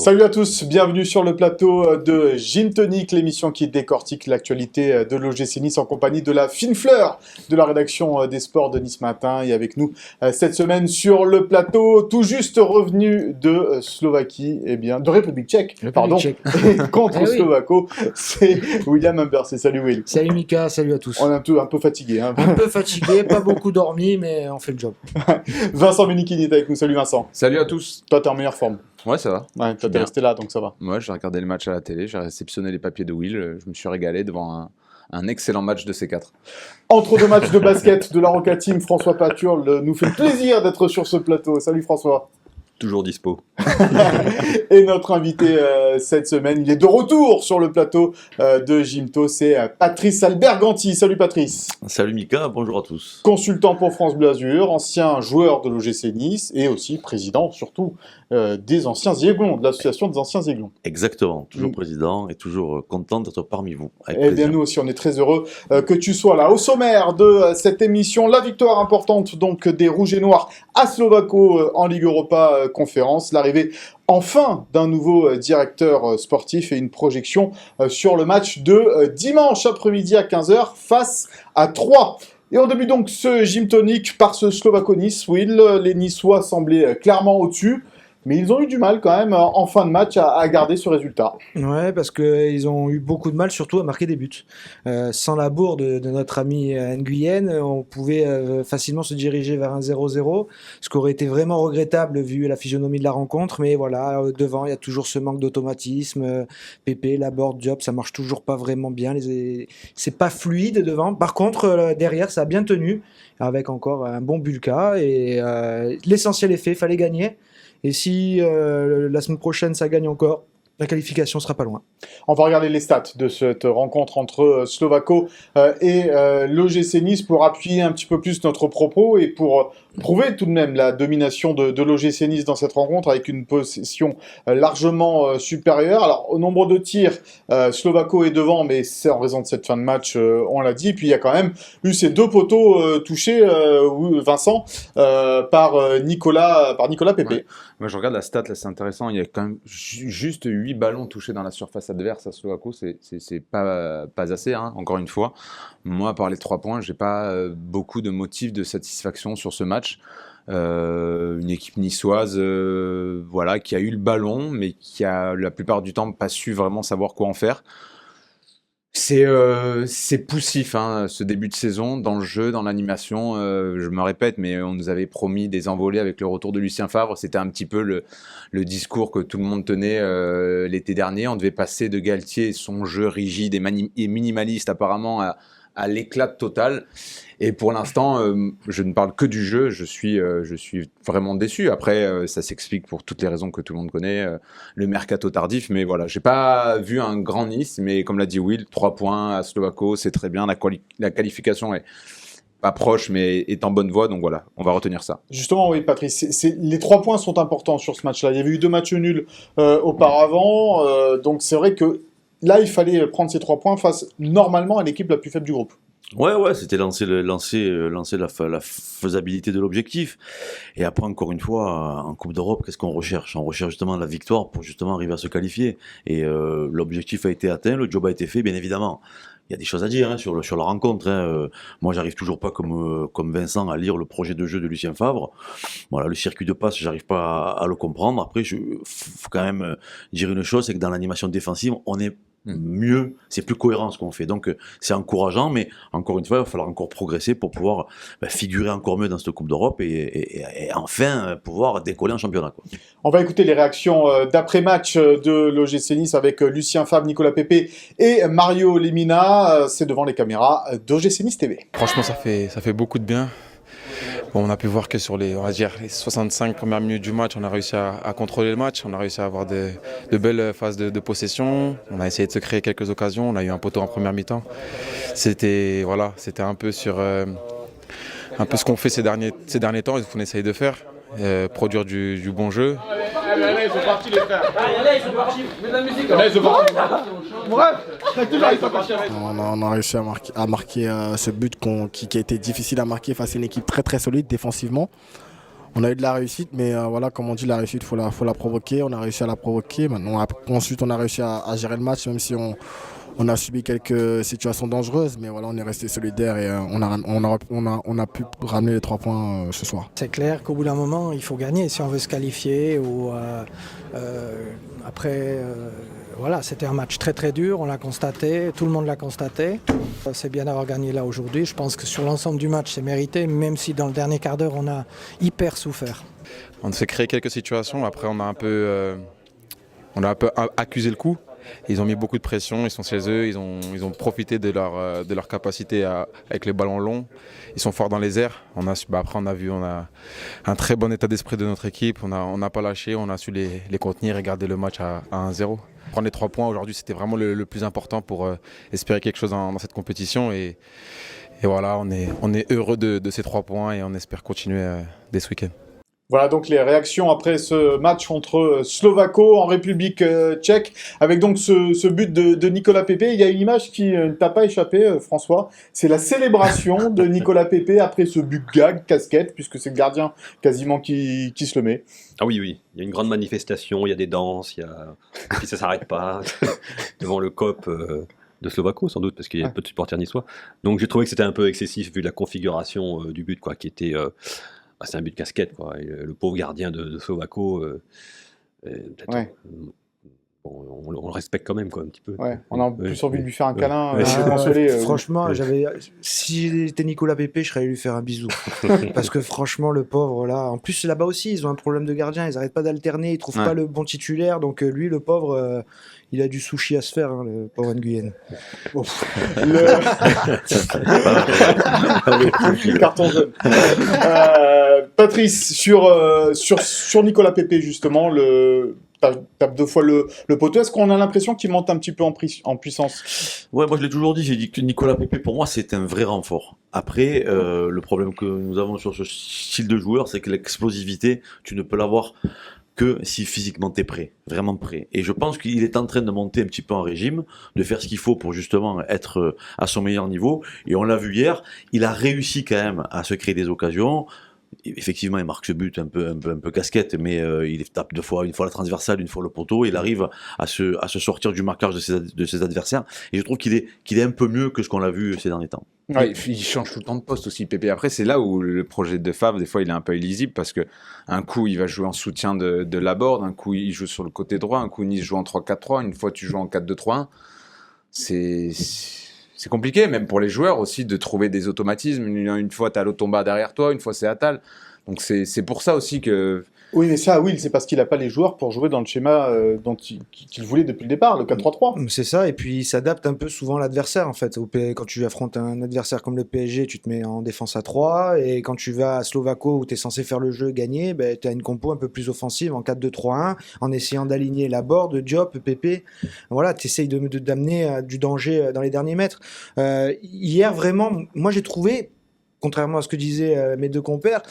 Salut à tous, bienvenue sur le plateau de Gym Tonic, l'émission qui décortique l'actualité de l'OGC Nice en compagnie de la fine fleur de la rédaction des sports de Nice Matin. Et avec nous cette semaine sur le plateau, tout juste revenu de Slovaquie, de République tchèque, contre Slovako, c'est William Humberset. Salut Will. Salut Mika, salut à tous. On est un peu fatigué. Un peu fatigué, pas beaucoup dormi, mais on fait le job. Vincent Ménichini est avec nous, salut Vincent. Salut à tous. Toi, t'es en meilleure forme. Ouais, ça va. Ouais, t'es resté là, donc ça va. Moi, j'ai regardé le match à la télé, j'ai réceptionné les papiers de Will, je me suis régalé devant un excellent match de C4. Entre deux matchs de basket de la Roca Team, François Paturle nous fait le plaisir d'être sur ce plateau. Salut François. Toujours dispo. Et notre invité cette semaine, il est de retour sur le plateau de Gymto, c'est Patrice Alberganti. Salut Patrice. Salut Mika, bonjour à tous. Consultant pour France Bleu Azur, ancien joueur de l'OGC Nice et aussi président surtout des anciens Aiglons, de l'association des anciens Aiglons. Exactement, toujours président et toujours content d'être parmi vous. Eh bien nous aussi, on est très heureux que tu sois là. Au sommaire de cette émission, la victoire importante donc des Rouges et Noirs à Slovako en Ligue Europa Conférence, l'arrivée enfin d'un nouveau directeur sportif et une projection sur le match de dimanche après-midi à 15h face à Troyes. Et on débute donc ce Gym Tonic par ce Slovako-Nice. Will, les Niçois semblaient clairement au-dessus, mais ils ont eu du mal quand même en fin de match à garder ce résultat. Ouais, parce qu'ils ont eu beaucoup de mal surtout à marquer des buts. Sans la bourre de notre ami Nguyen, on pouvait facilement se diriger vers un 0-0, ce qui aurait été vraiment regrettable vu la physionomie de la rencontre. Mais voilà, devant, il y a toujours ce manque d'automatisme. Pépé, Laborde, Diop, ça marche toujours pas vraiment bien. C'est pas fluide devant. Par contre, derrière, ça a bien tenu, avec encore un bon Bulka. Et l'essentiel est fait, il fallait gagner. Et si la semaine prochaine ça gagne encore, la qualification sera pas loin. On va regarder les stats de cette rencontre entre Slovako et l'OGC Nice pour appuyer un petit peu plus notre propos et pour prouver tout de même la domination de l'OGC Nice dans cette rencontre avec une possession largement supérieure. Alors au nombre de tirs, Slovako est devant, mais c'est en raison de cette fin de match, on l'a dit. Et puis il y a quand même eu ces deux poteaux touchés, Vincent, par Nicolas Pépé. Ouais. Moi je regarde la stat, là c'est intéressant, il y a quand même juste 8 ballons touchés dans la surface adverse à Slovako, c'est pas assez, hein, encore une fois. Moi, par les 3 points, j'ai pas beaucoup de motifs de satisfaction sur ce match. Une équipe niçoise qui a eu le ballon, mais qui a la plupart du temps pas su vraiment savoir quoi en faire. C'est poussif, hein, ce début de saison, dans le jeu, dans l'animation. Je me répète, mais on nous avait promis des envolées avec le retour de Lucien Favre. C'était un petit peu le discours que tout le monde tenait l'été dernier. On devait passer de Galtier et son jeu rigide et minimaliste apparemment à l'éclat total. Et pour l'instant, je ne parle que du jeu, je suis vraiment déçu. Après, ça s'explique pour toutes les raisons que tout le monde connaît, le mercato tardif, mais voilà, j'ai pas vu un grand Nice, mais comme l'a dit Will, 3 points à Slovako, c'est très bien, la qualification est pas proche, mais est en bonne voie, donc voilà, on va retenir ça. Justement, oui, Patrice, les 3 points sont importants sur ce match-là. Il y avait eu 2 matchs nuls auparavant, donc c'est vrai que là, il fallait prendre ces 3 points face normalement à l'équipe la plus faible du groupe. Ouais, c'était lancer la faisabilité de l'objectif. Et après, encore une fois, en Coupe d'Europe, qu'est-ce qu'on recherche ? On recherche justement la victoire pour justement arriver à se qualifier. Et l'objectif a été atteint, le job a été fait, bien évidemment. Il y a des choses à dire sur la rencontre. Moi, j'arrive toujours pas comme Vincent à lire le projet de jeu de Lucien Favre. Voilà, le circuit de passe, j'arrive pas à le comprendre. Après, faut quand même dire une chose, c'est que dans l'animation défensive, on est mieux, c'est plus cohérent ce qu'on fait. Donc c'est encourageant, mais encore une fois, il va falloir encore progresser pour pouvoir figurer encore mieux dans cette Coupe d'Europe et enfin pouvoir décoller en championnat, quoi. On va écouter les réactions d'après-match de l'OGC Nice avec Lucien Favre, Nicolas Pépé et Mario Lemina. C'est devant les caméras d'OGC Nice TV. Franchement, ça fait beaucoup de bien. Bon, on a pu voir que sur les 65 premières minutes du match, on a réussi à contrôler le match, on a réussi à avoir de belles phases de possession, on a essayé de se créer quelques occasions, on a eu un poteau en première mi-temps. C'était un peu sur un peu ce qu'on fait ces derniers temps et ce qu'on essaye de faire, produire du bon jeu. Allez, ils sont partis les frères. Allez, ils sont partis. Mets de la musique. Allez, ils sont partis. Bref, on a réussi à marquer ce but qui a été difficile à marquer face à une équipe très très solide défensivement. on a eu de la réussite, mais voilà, comme on dit, la réussite, faut la provoquer. On a réussi à la provoquer. Maintenant, ensuite, on a réussi à gérer le match, même si on a subi quelques situations dangereuses, mais voilà, on est resté solidaire et on a pu ramener les 3 points ce soir. C'est clair qu'au bout d'un moment, il faut gagner si on veut se qualifier. Voilà, c'était un match très très dur, on l'a constaté, tout le monde l'a constaté. C'est bien d'avoir gagné là aujourd'hui. Je pense que sur l'ensemble du match, c'est mérité, même si dans le dernier quart d'heure, on a hyper souffert. On s'est créé quelques situations, après on a un peu accusé le coup. Ils ont mis beaucoup de pression, ils sont chez eux, ils ont profité de leur capacité avec les ballons longs. Ils sont forts dans les airs. Après on a un très bon état d'esprit de notre équipe, on n'a pas lâché, on a su les contenir et garder le match à 1-0. Prendre les 3 points aujourd'hui, c'était vraiment le plus important pour espérer quelque chose dans cette compétition. Et voilà, on est heureux de ces 3 points et on espère continuer dès ce week-end. Voilà donc les réactions après ce match contre Slovako en République tchèque, avec donc ce but de Nicolas Pepe. Il y a une image qui ne t'a pas échappé, François. C'est la célébration de Nicolas Pepe après ce but gag, casquette, puisque c'est le gardien quasiment qui se le met. Ah oui, oui. Il y a une grande manifestation, il y a des danses, et puis ça s'arrête pas devant le COP de Slovako, sans doute, parce qu'il y a peu de supporters niçois. Donc j'ai trouvé que c'était un peu excessif vu la configuration du but, quoi, qui était... c'est un but de casquette, quoi. Et le pauvre gardien de Slovako, on le respecte quand même, quoi, un petit peu. Ouais, on a plus envie de lui faire un câlin, franchement, si j'étais Nicolas Pepe, je serais allé lui faire un bisou. Parce que franchement, le pauvre, là, en plus là-bas aussi, ils ont un problème de gardien, ils n'arrêtent pas d'alterner, ils trouvent pas le bon titulaire, donc lui, le pauvre, il a du sushi à se faire, hein, le pauvre Nguyen. Carton jaune. Patrice, sur Nicolas Pepe, justement, tape 2 fois le poteau. Est-ce qu'on a l'impression qu'il monte un petit peu en puissance? Ouais, moi je l'ai toujours dit, j'ai dit que Nicolas Pepe pour moi c'est un vrai renfort. Après, le problème que nous avons sur ce style de joueur, c'est que l'explosivité, tu ne peux l'avoir que si physiquement t'es prêt, vraiment prêt. Et je pense qu'il est en train de monter un petit peu en régime, de faire ce qu'il faut pour justement être à son meilleur niveau. Et on l'a vu hier, il a réussi quand même à se créer des occasions. Effectivement, il marque ce but un peu casquette, mais il tape 2 fois, une fois la transversale, une fois le poteau. Il arrive à se sortir du marquage de ses adversaires. Et je trouve qu'il est un peu mieux que ce qu'on l'a vu ces derniers temps. Ouais, il change tout le temps de poste aussi, Pépé. Après, c'est là où le projet de Favre, des fois, il est un peu illisible parce que un coup, il va jouer en soutien de Laborde, un coup, il joue sur le côté droit, un coup, Nice joue en 3-4-3, une fois, tu joues en 4-2-3-1. C'est compliqué, même pour les joueurs aussi, de trouver des automatismes. Une fois, tu as Lotomba derrière toi, une fois, c'est Attal. Donc, c'est pour ça aussi que... Oui, mais ça, c'est parce qu'il n'a pas les joueurs pour jouer dans le schéma qu'il voulait depuis le départ, le 4-3-3. C'est ça, et puis il s'adapte un peu souvent à l'adversaire, en fait. Quand tu affrontes un adversaire comme le PSG, tu te mets en défense à 3, et quand tu vas à Slovako, où tu es censé faire le jeu, gagner, tu as une compo un peu plus offensive, en 4-2-3-1, en essayant d'aligner Laborde, Diop, Pépé. Voilà, tu essayes d'amener du danger dans les derniers mètres. Hier, vraiment, moi j'ai trouvé, contrairement à ce que disaient mes 2 compères,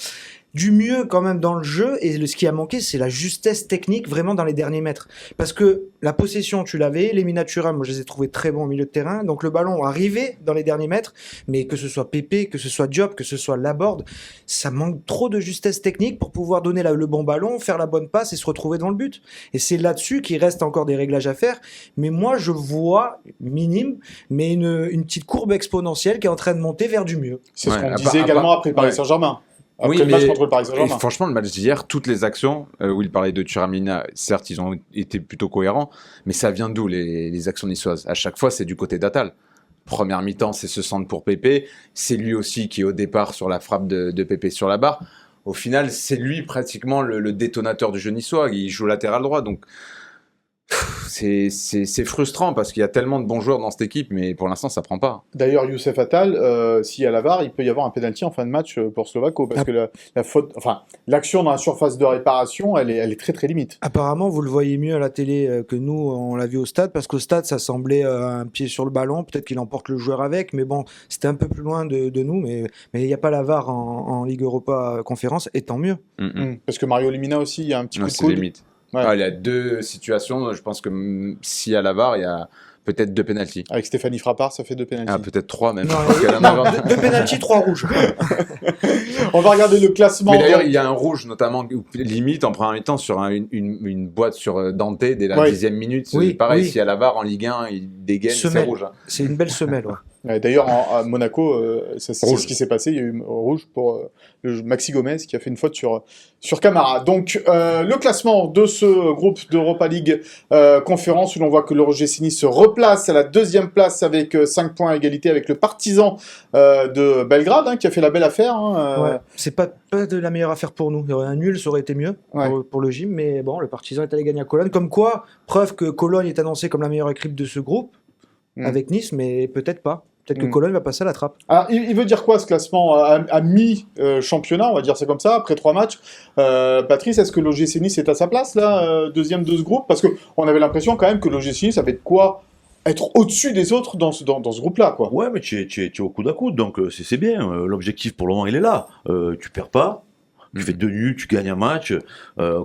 du mieux quand même dans le jeu, et ce qui a manqué, c'est la justesse technique vraiment dans les derniers mètres. Parce que la possession, tu l'avais, les Minatura, moi je les ai trouvés très bons au milieu de terrain, donc le ballon arrivait dans les derniers mètres, mais que ce soit Pépé, que ce soit Diop, que ce soit Laborde, ça manque trop de justesse technique pour pouvoir donner le bon ballon, faire la bonne passe et se retrouver devant le but. Et c'est là-dessus qu'il reste encore des réglages à faire, mais moi je vois, minime, mais une petite courbe exponentielle qui est en train de monter vers du mieux. C'est ce qu'on disait également après Paris Saint-Germain. Après le match contre le Paris Saint-Germain. Franchement, le match d'hier, toutes les actions où il parlait de Thuram, certes, ils ont été plutôt cohérents, mais ça vient d'où les actions niçoises? À chaque fois, c'est du côté d'Attal. Première mi-temps, c'est ce centre pour Pépé. C'est lui aussi qui est au départ sur la frappe de Pépé sur la barre. Au final, c'est lui pratiquement le détonateur du jeu niçois. Il joue latéral droit, donc c'est frustrant parce qu'il y a tellement de bons joueurs dans cette équipe, mais pour l'instant, ça prend pas. D'ailleurs, Youssef Attal, s'il y a la VAR, il peut y avoir un penalty en fin de match pour Slovako, parce que la faute, l'action dans la surface de réparation, elle est très très limite. Apparemment, vous le voyez mieux à la télé que nous, on l'a vu au stade, parce qu'au stade, ça semblait un pied sur le ballon, peut-être qu'il emporte le joueur avec, mais bon, c'était un peu plus loin de nous, mais il n'y a pas la VAR en Ligue Europa Conférence, et tant mieux. Parce que Mario Lemina aussi, il y a un petit coup de coude. Limite. Ouais. Ah, il y a 2 situations. Je pense que s'il y a la VAR, il y a peut-être 2 pénaltys. Avec Stéphanie Frappard, ça fait 2 pénaltys. Ah, peut-être 3 même. Non, Parce qu'elle en avait- 2 pénaltys, 3 rouges. On va regarder le classement. Mais d'ailleurs, il y a un rouge, notamment, où, limite, en première mi-temps, sur une boîte sur Dante, dès la Ouais. 10e minute. Oui, Pareil, oui. s'il y a la VAR en Ligue 1, il dégaine, c'est Semelle. rouge. Hein. C'est une belle semelle. Ouais. Ouais, d'ailleurs, à Monaco, c'est Rouge. ce qui s'est passé. Il y a eu rouge pour Maxi Gomez qui a fait une faute sur Camara. Donc, le classement de ce groupe d'Europa League conférence, où l'on voit que le OGC Nice se replace à la 2e place avec 5 points à égalité avec le Partizan de Belgrade, hein, qui a fait la belle affaire. Hein, Ouais. C'est pas de la meilleure affaire pour nous. Il y aurait un nul, ça aurait été mieux Ouais. pour le gym, mais bon, le Partizan est allé gagner à Cologne. Comme quoi, preuve que Cologne est annoncé comme la meilleure équipe de ce groupe, avec Nice, mais peut-être pas. Peut-être que Cologne va passer à la trappe. Alors, il veut dire quoi ce classement à mi-championnat, on va dire c'est comme ça, après 3 matchs Patrice, est-ce que l'OGC Nice est à sa place, là, deuxième de ce groupe? Parce qu'on avait l'impression quand même que l'OGC Nice avait de quoi être au-dessus des autres dans ce groupe-là, quoi. Ouais, mais tu es au coude à coude, donc c'est bien. L'objectif pour le moment, il est là. Tu perds pas. Tu fais 2 nuls, tu gagnes un match.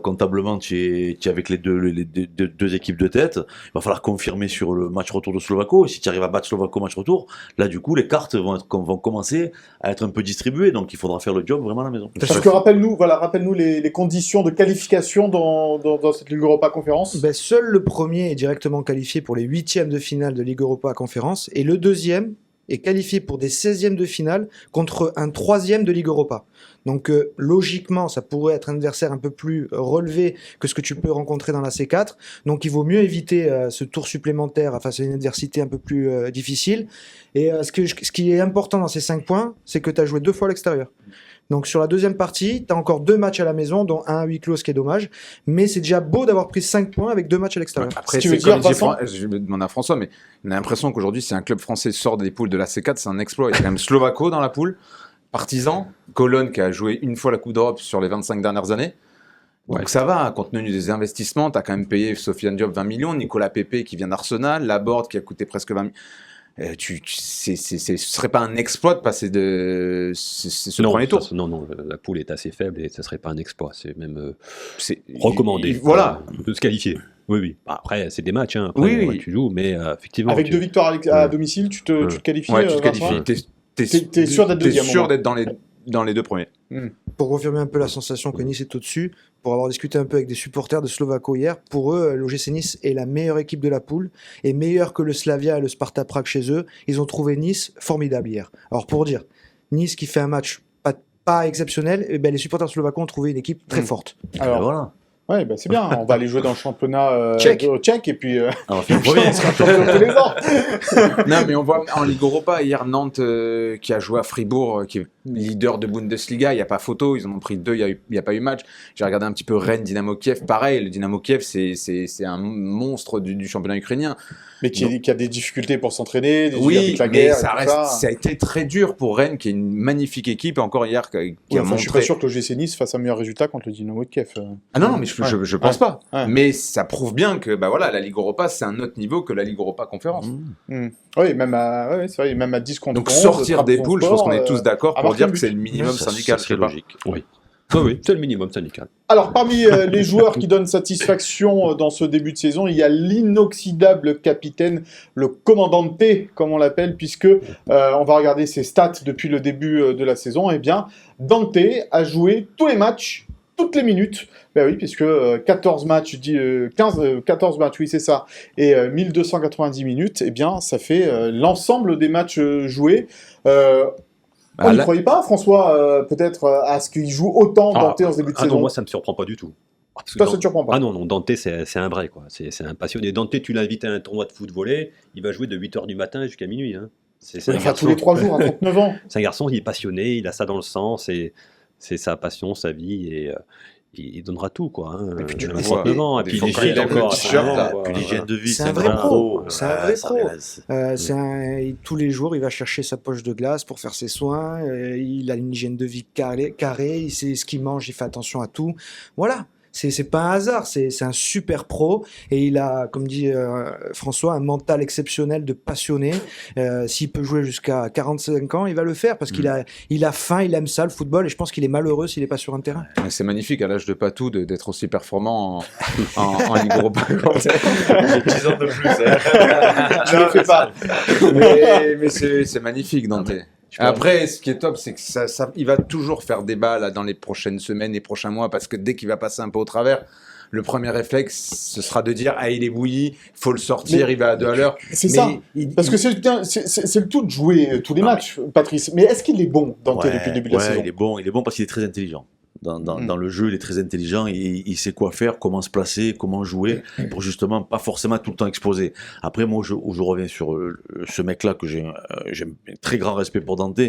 Comptablement, tu es avec les deux équipes de tête. Il va falloir confirmer sur le match retour de Slovako. Et si tu arrives à battre Slovako match retour, là, du coup, les cartes vont commencer à être un peu distribuées. Donc, il faudra faire le job vraiment à la maison. Parce que rappelle-nous les conditions de qualification dans cette Ligue Europa Conférence. Ben, seul le premier est directement qualifié pour les 8e de finale de Ligue Europa Conférence, et le deuxième est qualifié pour des 16e de finale contre un 3e de Ligue Europa. Donc logiquement, ça pourrait être un adversaire un peu plus relevé que ce que tu peux rencontrer dans la C4. Donc il vaut mieux éviter ce tour supplémentaire face à une adversité un peu plus difficile. Et ce qui est important dans ces 5 points, c'est que tu as joué 2 fois à l'extérieur. Donc sur la deuxième partie, tu as encore 2 matchs à la maison, dont un à huis clos, ce qui est dommage. Mais c'est déjà beau d'avoir pris 5 points avec 2 matchs à l'extérieur. Après, tu veux c'est dire, comme dit Vincent je vais demander à François, mais on a l'impression qu'aujourd'hui, si un club français sort des poules de la C4, c'est un exploit. Il y a quand même Slovako dans la poule, Partizan, Cologne qui a joué une fois la Coupe d'Europe sur les 25 dernières années. Donc ça va, compte tenu des investissements, tu as quand même payé Sofiane Diop 20 millions, Nicolas Pepe qui vient d'Arsenal, Laborde qui a coûté presque 20 millions. Ce serait pas un exploit de passer de ce premier tour. Non, la poule est assez faible et ça serait pas un exploit. C'est même C'est recommandé. Voilà. De se qualifier. Oui. Bah, après, c'est des matchs. Hein. Après, Oui. tu joues, mais effectivement. Avec 2 victoires à domicile, tu te qualifies. Ouais, tu te Vincent qualifies. T'es sûr d'être deuxième, T'es sûr au moins. d'être dans les 2 premiers. Pour confirmer un peu la sensation que Nice est au-dessus, pour avoir discuté un peu avec des supporters de Slovako hier, pour eux, l'OGC Nice est la meilleure équipe de la poule, et meilleure que le Slavia et le Sparta Prague chez eux. Ils ont trouvé Nice formidable hier. Alors pour dire, Nice qui fait un match pas exceptionnel, et ben les supporters slovakos ont trouvé une équipe très forte. Alors, voilà. ouais, bah c'est bien. On va aller jouer dans le championnat tchèque et puis On va faire le on premier. sera champion tous les ans. Non, mais on voit en Ligue Europa, hier, Nantes qui a joué à Fribourg, qui est leader de Bundesliga, il n'y a pas photo, ils en ont pris 2, il n'y a pas eu match. J'ai regardé un petit peu Rennes, Dynamo Kiev, pareil, le Dynamo Kiev, c'est un monstre du championnat ukrainien. Mais qui a des difficultés pour s'entraîner, Oui, avec la mais guerre, ça, et tout ça a été très dur pour Rennes, qui est une magnifique équipe, encore hier, qui Ouais, a enfin, montré... je suis pas sûr que le GC Nice fasse un meilleur résultat contre le Dynamo de Kiev. Ah non, mais je pense pas. Ouais. Mais ça prouve bien que bah voilà, la Ligue Europa, c'est un autre niveau que la Ligue Europa Conférence. Oui, même à 10 contre Donc 11, sortir des Frappe poules, je pense qu'on est Sport, tous d'accord à pour marquer dire un que but. c'est le minimum syndical. C'est logique. Oui, c'est le minimum syndical. Alors, parmi les joueurs qui donnent satisfaction dans ce début de saison, il y a l'inoxydable capitaine, le commandante T, comme on l'appelle, puisque on va regarder ses stats depuis le début de la saison. Eh bien, Dante a joué tous les matchs, toutes les minutes. Ben oui, puisque 14 matchs, 14 matchs, oui, c'est ça, et 1290 minutes, eh bien, ça fait l'ensemble des matchs joués. On n'y croyait pas, François, peut-être, à ce qu'il joue autant Dante en ce début de saison? Non, moi ça me surprend pas du tout. Parce que Toi, ça te surprend pas? Ah non, Dante c'est un vrai, quoi. C'est un passionné. Dante, tu l'invites à un tournoi de foot volley, il va jouer de 8h du matin jusqu'à minuit. Hein. C'est un Enfin, garçon. tous les 3 jours, à 39 ans. C'est un garçon, il est passionné, il a ça dans le sang, c'est sa passion, sa vie, et il donnera tout, quoi. Hein. Et puis tu le 29 vois, ans, et des puis fois, il quand il est a le encore. t-shirt, là, quoi. Puis l'hygiène de vie, C'est un vrai pro. C'est un vrai ça pro. reste. Tous les jours, il va chercher sa poche de glace pour faire ses soins. Il a une hygiène de vie carrée. Il sait ce qu'il mange, il fait attention à tout. Voilà. c'est pas un hasard, c'est un super pro et il a, comme dit François, un mental exceptionnel de passionné. S'il peut jouer jusqu'à 45 ans, il va le faire parce qu'il a faim, il aime ça le football et je pense qu'il est malheureux s'il est pas sur un terrain. C'est magnifique à l'âge de Patou d'être aussi performant en Ligue Europa. J'ai 10 ans de plus. Je le fais pas. Mais c'est magnifique, Dante. Après, ce qui est top, c'est que il va toujours faire débat là, dans les prochaines semaines, les prochains mois, parce que dès qu'il va passer un peu au travers, le premier réflexe, ce sera de dire « Ah, il est bouilli, il faut le sortir, il va à 2 à l'heure. » C'est ça, parce que c'est le tout de jouer tous les matchs, Patrice. Mais est-ce qu'il est bon, Dante, depuis le début de la saison? Il est bon parce qu'il est très intelligent. Dans le jeu, il est très intelligent, il sait quoi faire, comment se placer, comment jouer, pour justement pas forcément tout le temps exposer. Après, moi, je reviens sur ce mec-là que j'ai un très grand respect pour Dante,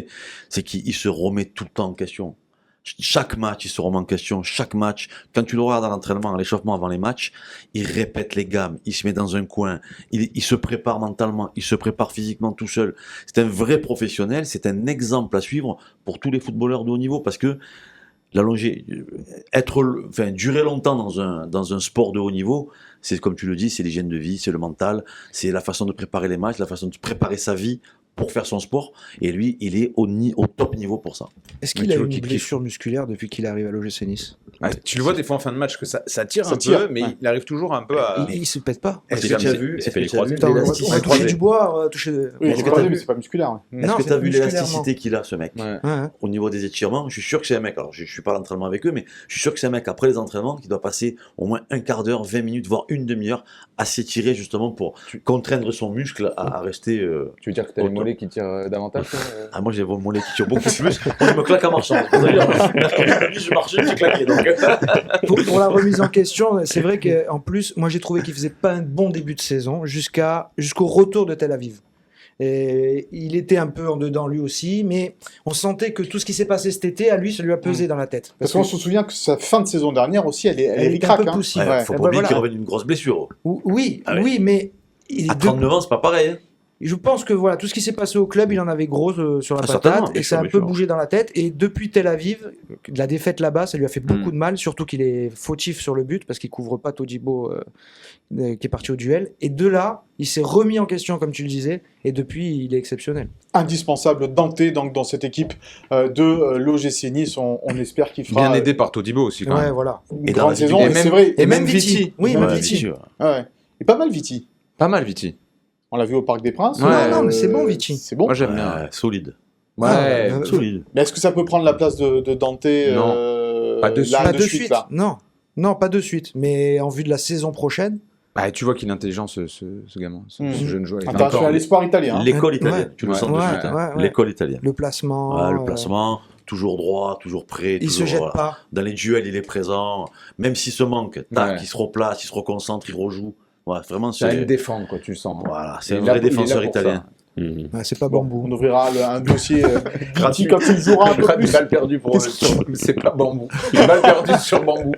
c'est qu'il se remet tout le temps en question. Chaque match, il se remet en question. Chaque match, quand tu le regardes à l'entraînement, à l'échauffement avant les matchs, il répète les gammes, il se met dans un coin, il se prépare mentalement, il se prépare physiquement tout seul. C'est un vrai professionnel, c'est un exemple à suivre pour tous les footballeurs de haut niveau, parce que durer longtemps dans un sport de haut niveau, c'est comme tu le dis, c'est l'hygiène de vie, c'est le mental, c'est la façon de préparer les matchs, la façon de préparer sa vie pour faire son sport. Et lui, il est au top niveau pour ça. Est-ce qu'il a une blessure musculaire depuis qu'il arrive à l'OGC Nice? Tu le vois des fois en fin de match que ça tire un peu, mais il arrive toujours un peu à... Il se pète pas. Est-ce que tu as vu toucher du bois, toucher... Oui, mais c'est pas musculaire. Est-ce que tu as vu l'élasticité qu'il a, ce mec? Au niveau des étirements, je suis sûr que c'est un mec, alors je suis pas à l'entraînement avec eux, mais je suis sûr que c'est un mec, après les entraînements, qui doit passer au moins un quart d'heure, 20 minutes, voire une demi-heure à s'étirer justement pour contraindre son muscle à rester... Tu veux dire que tu as les mollets qui tirent davantage? Ah, moi j'ai les mollets qui tirent beaucoup plus. Je me claque en marchant. Je marchais, j'ai claqué. Donc. Pour la remise en question, c'est vrai qu'en plus, moi j'ai trouvé qu'il faisait pas un bon début de saison jusqu'au retour de Tel Aviv. Et il était un peu en dedans lui aussi, mais on sentait que tout ce qui s'est passé cet été, à lui, ça lui a pesé dans la tête. Parce qu'on se souvient que sa fin de saison dernière aussi, elle est ricrac. Un peu poussive. Faut pas oublier qu'il revient d'une grosse blessure. Oui, mais... À 39 ans, c'est pas pareil. Hein. Je pense que voilà, tout ce qui s'est passé au club, il en avait gros sur la patate et ça a un peu bougé dans la tête. Et depuis Tel Aviv, la défaite là-bas, ça lui a fait beaucoup de mal, surtout qu'il est fautif sur le but parce qu'il couvre pas Todibo qui est parti au duel. Et de là, il s'est remis en question, comme tu le disais, et depuis, il est exceptionnel. Indispensable, Dante, donc, dans cette équipe de l'OGC Nice. On espère qu'il fera... Bien aidé par Todibo aussi, quand même. Voilà. Une grande saison, et c'est vrai. Et même Viti. Oui, même Viti. Et pas mal Viti. Pas mal, Viti. On l'a vu au Parc des Princes. Non, mais c'est bon, Viti. C'est bon. Moi, j'aime bien. Solide. Solide. Mais est-ce que ça peut prendre la place de Dante? Non. Pas de suite. Là. Non, pas de suite. Mais en vue de la saison prochaine. Bah, tu vois qu'il est intelligent, ce gamin, ce jeune joueur. Attention à l'espoir italien. L'école italienne, tu le sens de suite. L'école italienne. Le placement. Toujours droit, toujours prêt. Il se jette pas. Dans les duels, il est présent. Même s'il se manque, il se replace, il se reconcentre, il rejoue. Ouais, vraiment, c'est une défense, quoi, tu le sens. Voilà, c'est un vrai défenseur italien. C'est pas Bambou. On ouvrira un dossier gratuit quand il jouera un peu plus. Balle perdue pour c'est pas Bambou. Balle perdue sur Bambou.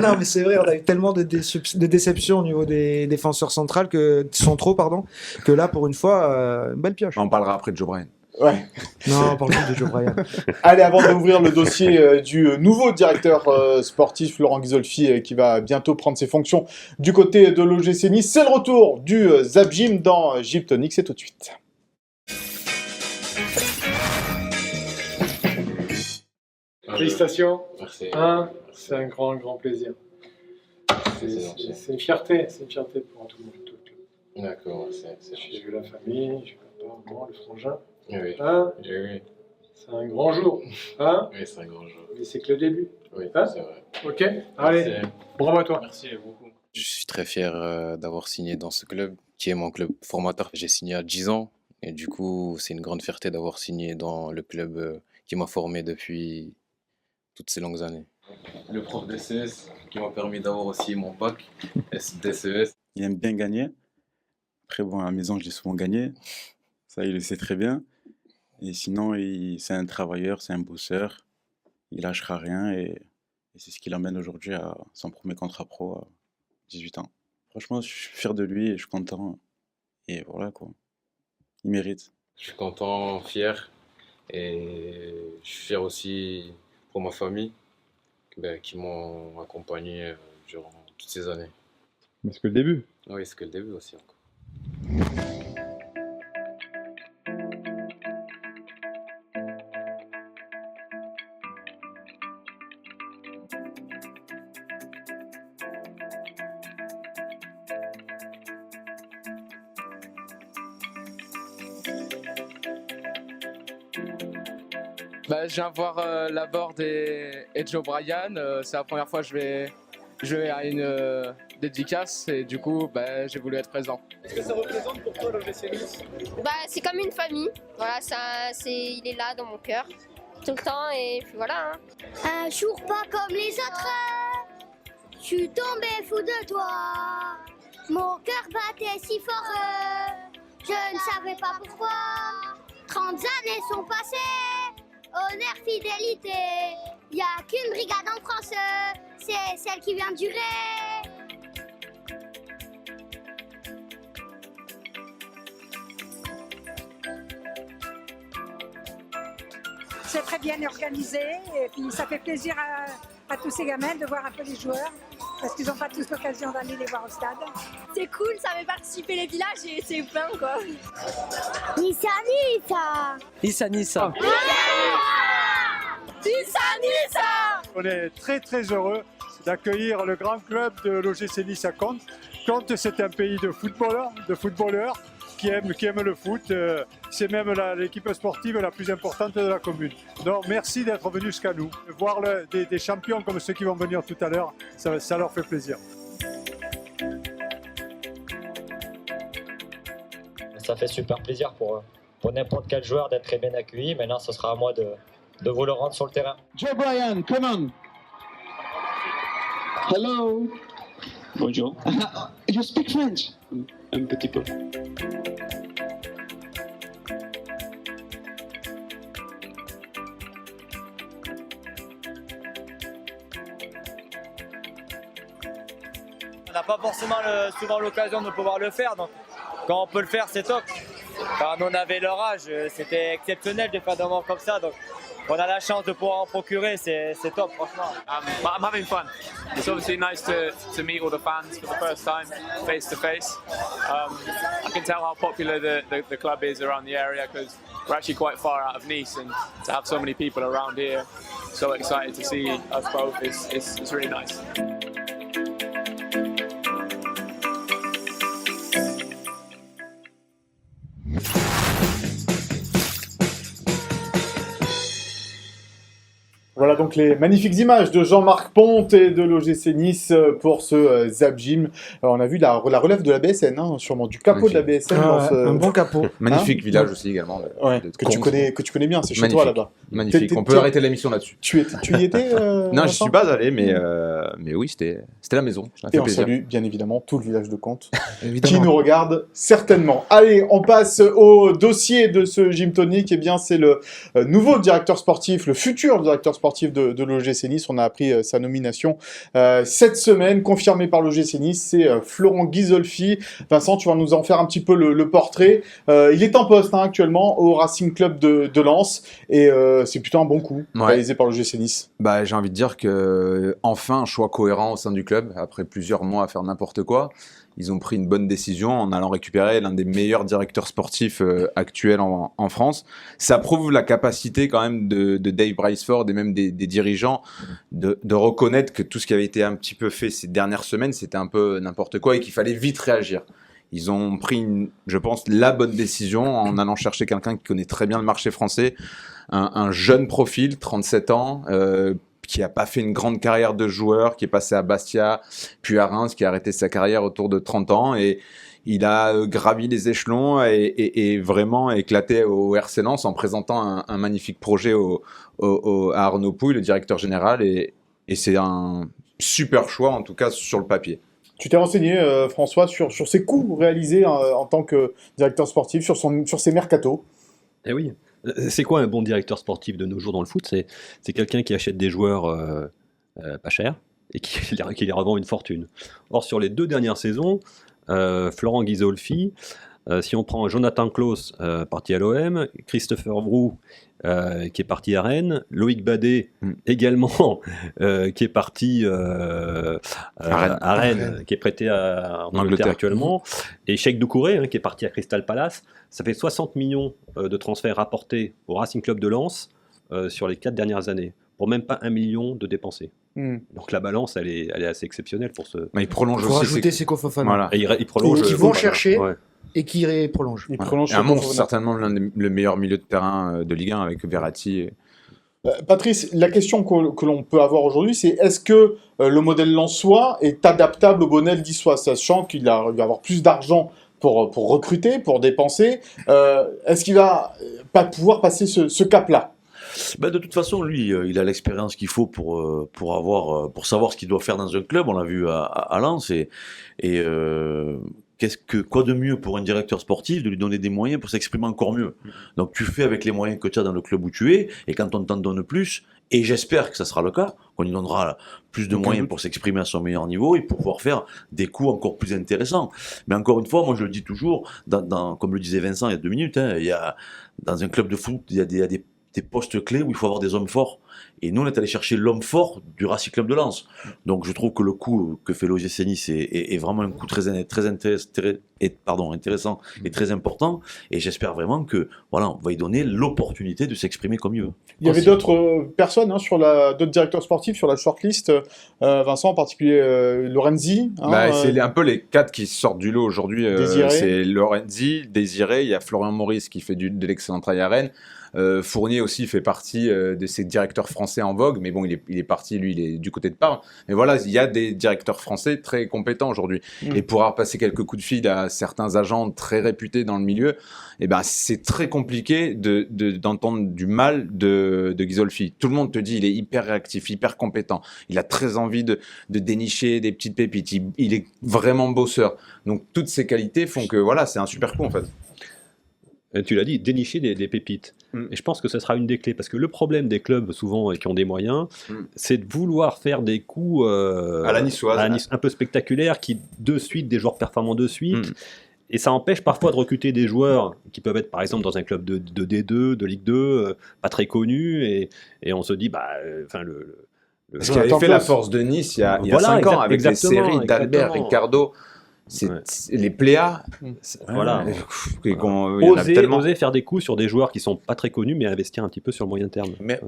Non, mais c'est vrai, on a eu tellement de déceptions au niveau des défenseurs centraux que là, pour une fois, belle pioche. On parlera après de Joe Bryan. Ouais. Non, par contre de Joe Bryan. Allez, avant d'ouvrir le dossier du nouveau directeur sportif, Laurent Ghisolfi, qui va bientôt prendre ses fonctions du côté de l'OGC Nice, c'est le retour du Zap Gym dans Gym Tonic, c'est tout de suite. Félicitations. Merci. C'est un grand plaisir. C'est une fierté pour tout le monde. D'accord, j'ai vu la famille, j'ai vu le papa, moi, le frangin. Oui. Oui. C'est un grand jour. Oui, c'est un grand jour. Mais c'est que le début. Oui, c'est vrai. Ok, allez, bravo à toi. Merci beaucoup. Je suis très fier d'avoir signé dans ce club, qui est mon club formateur. J'ai signé à 10 ans, et du coup, c'est une grande fierté d'avoir signé dans le club qui m'a formé depuis toutes ces longues années. Le prof de DCS qui m'a permis d'avoir aussi mon bac DCS. Il aime bien gagner. Après, bon, à la maison, je l'ai souvent gagné. Ça, il le sait très bien. Et sinon, c'est un travailleur, c'est un bosseur. Il lâchera rien et c'est ce qui l'amène aujourd'hui à son premier contrat pro à 18 ans. Franchement, je suis fier de lui et je suis content. Et voilà, quoi. Il mérite. Je suis content, fier. Et je suis fier aussi pour ma famille, qui m'ont accompagné durant toutes ces années. Mais c'est que le début. Oui, c'est que le début aussi encore. Je viens voir Laborde et Joe Bryan. C'est la première fois que je vais à une dédicace et du coup j'ai voulu être présent. Est-ce que ça représente pour toi l'OGC Nice? C'est comme une famille. Voilà, il est là dans mon cœur tout le temps et puis voilà. Un jour pas comme les autres, je suis tombé fou de toi. Mon cœur battait si fort, je ne savais pas pourquoi. 30 années sont passées, honneur, fidélité. Y a qu'une brigade en France, c'est celle qui vient durer. C'est très bien organisé et puis ça fait plaisir à tous ces gamins de voir un peu les joueurs parce qu'ils n'ont pas tous l'occasion d'aller les voir au stade. C'est cool, ça fait participer les villages et c'est plein quoi. Nissa, Nissa. Nissa, Nissa. Nissa, Nissa. On est très très heureux d'accueillir le grand club de l'OGC Nice à Contes. Contes, c'est un pays de footballeurs qui aiment le foot. C'est même l'équipe sportive la plus importante de la commune. Donc merci d'être venu jusqu'à nous. Voir des champions comme ceux qui vont venir tout à l'heure, ça leur fait plaisir. Ça fait super plaisir pour n'importe quel joueur d'être très bien accueilli. Maintenant, ce sera à moi de vous le rendre sur le terrain. Joe Bryan, come on. Hello. Bonjour. You speak French? Un petit peu. On n'a pas forcément souvent l'occasion de pouvoir le faire, donc quand on peut le faire, c'est top. Quand on avait leur âge, c'était exceptionnel de faire des moments comme ça, donc on a la chance de pouvoir en procurer, c'est top, franchement. I'm having fun. It's obviously nice to meet all the fans for the first time, face to face. I can tell how popular the club is around the area because we're actually quite far out of Nice, and to have so many people around here, so excited to see us both, it's really nice. Voilà donc les magnifiques images de Jean-Marc Ponte et de l'OGC Nice pour ce Zap Gym. Alors, on a vu la relève de la BSN, hein, sûrement du capot magnifique. de la BSN. Dans ce... Un bon capot. Magnifique Hein village aussi également. Ouais, que tu connais bien, c'est chez toi là-bas. Magnifique, on peut arrêter l'émission là-dessus. Tu y étais Non, je suis pas allé, mais oui, c'était la maison. Ça m'a fait Et on plaisir. salue bien évidemment tout le village de Contes qui nous regarde certainement. Allez, on passe au dossier de ce Gym Tonic. Eh bien, c'est le nouveau directeur sportif, le futur directeur sportif de l'OGC Nice. On a appris sa nomination cette semaine, confirmée par l'OGC Nice. C'est Florent Ghisolfi. Vincent, tu vas nous en faire un petit peu le portrait. Il est en poste actuellement au Racing Club de Lens et c'est plutôt un bon coup réalisé par l'OGC Nice. Bah, j'ai envie de dire que enfin un choix cohérent au sein du club après plusieurs mois à faire n'importe quoi. Ils ont pris une bonne décision en allant récupérer l'un des meilleurs directeurs sportifs actuels en France. Ça prouve la capacité quand même de Dave Braceford et même des dirigeants de reconnaître que tout ce qui avait été un petit peu fait ces dernières semaines, c'était un peu n'importe quoi et qu'il fallait vite réagir. Ils ont pris, je pense, la bonne décision en allant chercher quelqu'un qui connaît très bien le marché français, un jeune profil, 37 ans, qui n'a pas fait une grande carrière de joueur, qui est passé à Bastia, puis à Reims, qui a arrêté sa carrière autour de 30 ans. Et il a gravi les échelons et vraiment éclaté au RC Lens en présentant un magnifique projet à Arnaud Pouille, le directeur général. Et c'est un super choix, en tout cas sur le papier. Tu t'es renseigné, François, sur ses coûts réalisés en tant que directeur sportif, sur ses mercatos. Eh oui. C'est quoi un bon directeur sportif de nos jours dans le foot? C'est quelqu'un qui achète des joueurs pas chers et qui les revend une fortune. Or, sur les 2 dernières saisons, Florent Ghisolfi Si on prend Jonathan Klaus, parti à l'OM, Christopher Brou, qui est parti à Rennes, Loïc Badet, également, qui est parti à Rennes, qui est prêté en Angleterre actuellement, et Cheikh Doucouré, qui est parti à Crystal Palace. Ça fait 60 millions de transferts rapportés au Racing Club de Lens sur les 4 dernières années, pour même pas 1 million de dépensés. Donc la balance, elle est assez exceptionnelle pour ce. Mais il prolonge Faut aussi. rajouter Seko Fofana. Voilà. Et il prolonge. Qui vont chercher Ouais. et qui prolongent. Il prolonge Et un Seko monstre, Fofana. certainement le meilleur milieu de terrain de Ligue 1 avec Verratti. Patrice, la question que l'on peut avoir aujourd'hui, c'est est-ce que le modèle lensois est adaptable au modèle niçois, sachant qu'il va avoir plus d'argent pour recruter, pour dépenser. Est-ce qu'il va pas pouvoir passer ce cap-là? Ben de toute façon, lui, il a l'expérience qu'il faut pour savoir ce qu'il doit faire dans un club. On l'a vu à Lens. Quoi de mieux pour un directeur sportif de lui donner des moyens pour s'exprimer encore mieux. Donc tu fais avec les moyens que tu as dans le club où tu es, et quand on t'en donne plus, et j'espère que ça sera le cas, qu'on lui donnera plus de moyens pour s'exprimer à son meilleur niveau et pour pouvoir faire des coups encore plus intéressants. Mais encore une fois, moi je le dis toujours, comme le disait Vincent il y a 2 minutes, dans un club de foot, il y a des postes clés où il faut avoir des hommes forts. Et nous, on est allé chercher l'homme fort du Racing Club de Lens. Donc je trouve que le coup que fait l'OGC Nice est vraiment un coup très intéressant et très important. Et j'espère vraiment que voilà, on va lui donner l'opportunité de s'exprimer comme il veut. Il y avait d'autres personnes, d'autres directeurs sportifs sur la shortlist. Vincent, en particulier Lorenzi. C'est un peu les 4 qui sortent du lot aujourd'hui. C'est Lorenzi, Désiré, il y a Florian Maurice qui fait de l'excellent travail à Rennes. Fournier aussi fait partie de ces directeurs français en vogue, mais bon, il est parti, lui, il est du côté de Parme. Mais voilà, il y a des directeurs français très compétents aujourd'hui. Et pour avoir passé quelques coups de fil à certains agents très réputés dans le milieu, c'est très compliqué d'entendre du mal de Ghisolfi. Tout le monde te dit il est hyper réactif, hyper compétent. Il a très envie de dénicher des petites pépites. Il est vraiment bosseur. Donc toutes ces qualités font que voilà, c'est un super coup en fait. Tu l'as dit, dénicher des pépites. Et je pense que ce sera une des clés, parce que le problème des clubs, souvent, qui ont des moyens, c'est de vouloir faire des coups à la niçoise, un peu spectaculaires, des joueurs performants de suite, et ça empêche parfois de recruter des joueurs qui peuvent être, par exemple, dans un club de D2, de Ligue 2, pas très connus, et on se dit, ce qui avait fait la force de Nice il y a 5 ans, avec les séries d'Albert, Ricardo. Les pléas, voilà. Oser faire des coups sur des joueurs qui sont pas très connus, mais investir un petit peu sur le moyen terme. Mais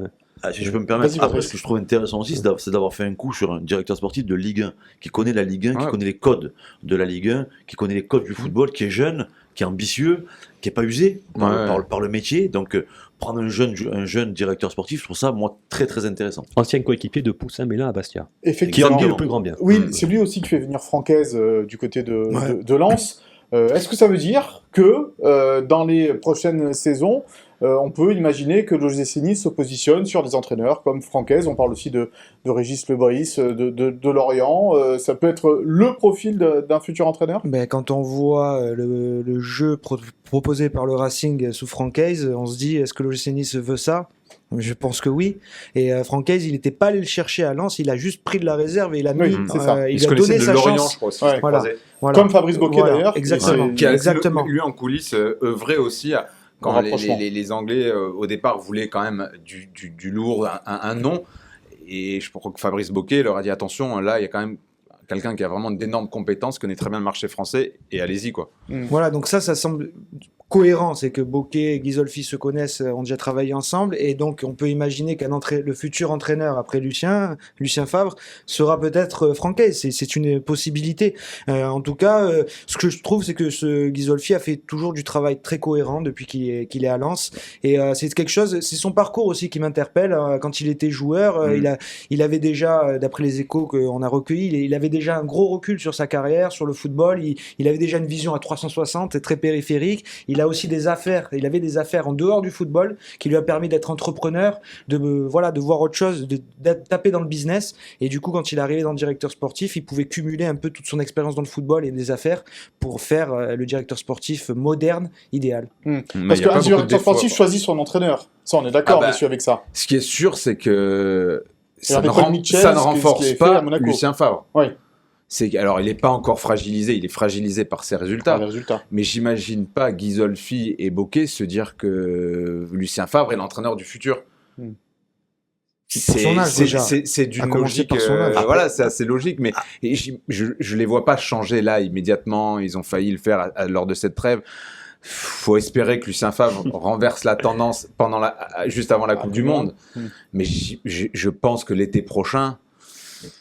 si je peux me permettre, après, ce que je trouve intéressant aussi, c'est d'avoir fait un coup sur un directeur sportif de Ligue 1, qui connaît la Ligue 1, qui connaît les codes de la Ligue 1, qui connaît les codes du football, qui est jeune, qui est ambitieux, qui est pas usé par le métier. Donc prendre un jeune directeur sportif, je trouve ça, moi, très très intéressant. Ancien coéquipier de Poussin Mélin à Bastia. Effectivement. Qui a le plus grand bien. Oui, c'est lui aussi qui fait venir Francaise du côté de Lens. Est-ce que ça veut dire que dans les prochaines saisons, on peut imaginer que l'OGC Nice se positionne sur des entraîneurs comme Francaise? On parle aussi de Régis Lebris, de Lorient. Ça peut être le profil d'un futur entraîneur? Quand on voit le jeu proposé par le Racing sous Francaise, on se dit, est-ce que l'OGC Nice veut ça? Je pense que oui. Et Francaise, il n'était pas allé le chercher à Lens, il a juste pris de la réserve et il a mis, il a donné sa Lorient, chance. Je crois aussi, Voilà. Comme Fabrice Boquet d'ailleurs. Exactement. Qui a exactement. lui en coulisses œuvré aussi quand les Anglais au départ voulaient quand même du lourd, un nom. Et je crois que Fabrice Boquet leur a dit attention, là il y a quand même quelqu'un qui a vraiment d'énormes compétences, connaît très bien le marché français, et allez-y quoi. Voilà, donc ça semble cohérent, c'est que Boquet et Ghisolfi se connaissent, ont déjà travaillé ensemble, et donc on peut imaginer le futur entraîneur après Lucien Favre sera peut-être Francaise. C'est une possibilité. En tout cas, ce que je trouve, c'est que ce Ghisolfi a fait toujours du travail très cohérent depuis qu'il est à Lens, et c'est quelque chose, c'est son parcours aussi qui m'interpelle. Quand il était joueur, il avait déjà, d'après les échos qu'on a recueillis, il avait déjà un gros recul sur sa carrière, sur le football. Il avait déjà une vision à 360 et très périphérique. Il a aussi des affaires. Il avait des affaires en dehors du football qui lui a permis d'être entrepreneur, de voir autre chose, de taper dans le business. Et du coup, quand il est arrivé dans le directeur sportif, il pouvait cumuler un peu toute son expérience dans le football et des affaires pour faire le directeur sportif moderne, idéal. Parce qu'un directeur sportif choisit son entraîneur. Ça, on est d'accord, monsieur, avec ça. Ce qui est sûr, c'est que ça ne renforce pas Lucien Favre. Oui. Alors, il n'est pas encore fragilisé, il est fragilisé par ses résultats. Les résultats. Mais j'imagine pas Ghisolfi et Bocquet se dire que Lucien Favre est l'entraîneur du futur. C'est d'une logique. Voilà, c'est assez logique, mais je les vois pas changer là immédiatement. Ils ont failli le faire lors de cette trêve. Faut espérer que Lucien Favre renverse la tendance juste avant la Coupe du Monde. Mais je pense que l'été prochain.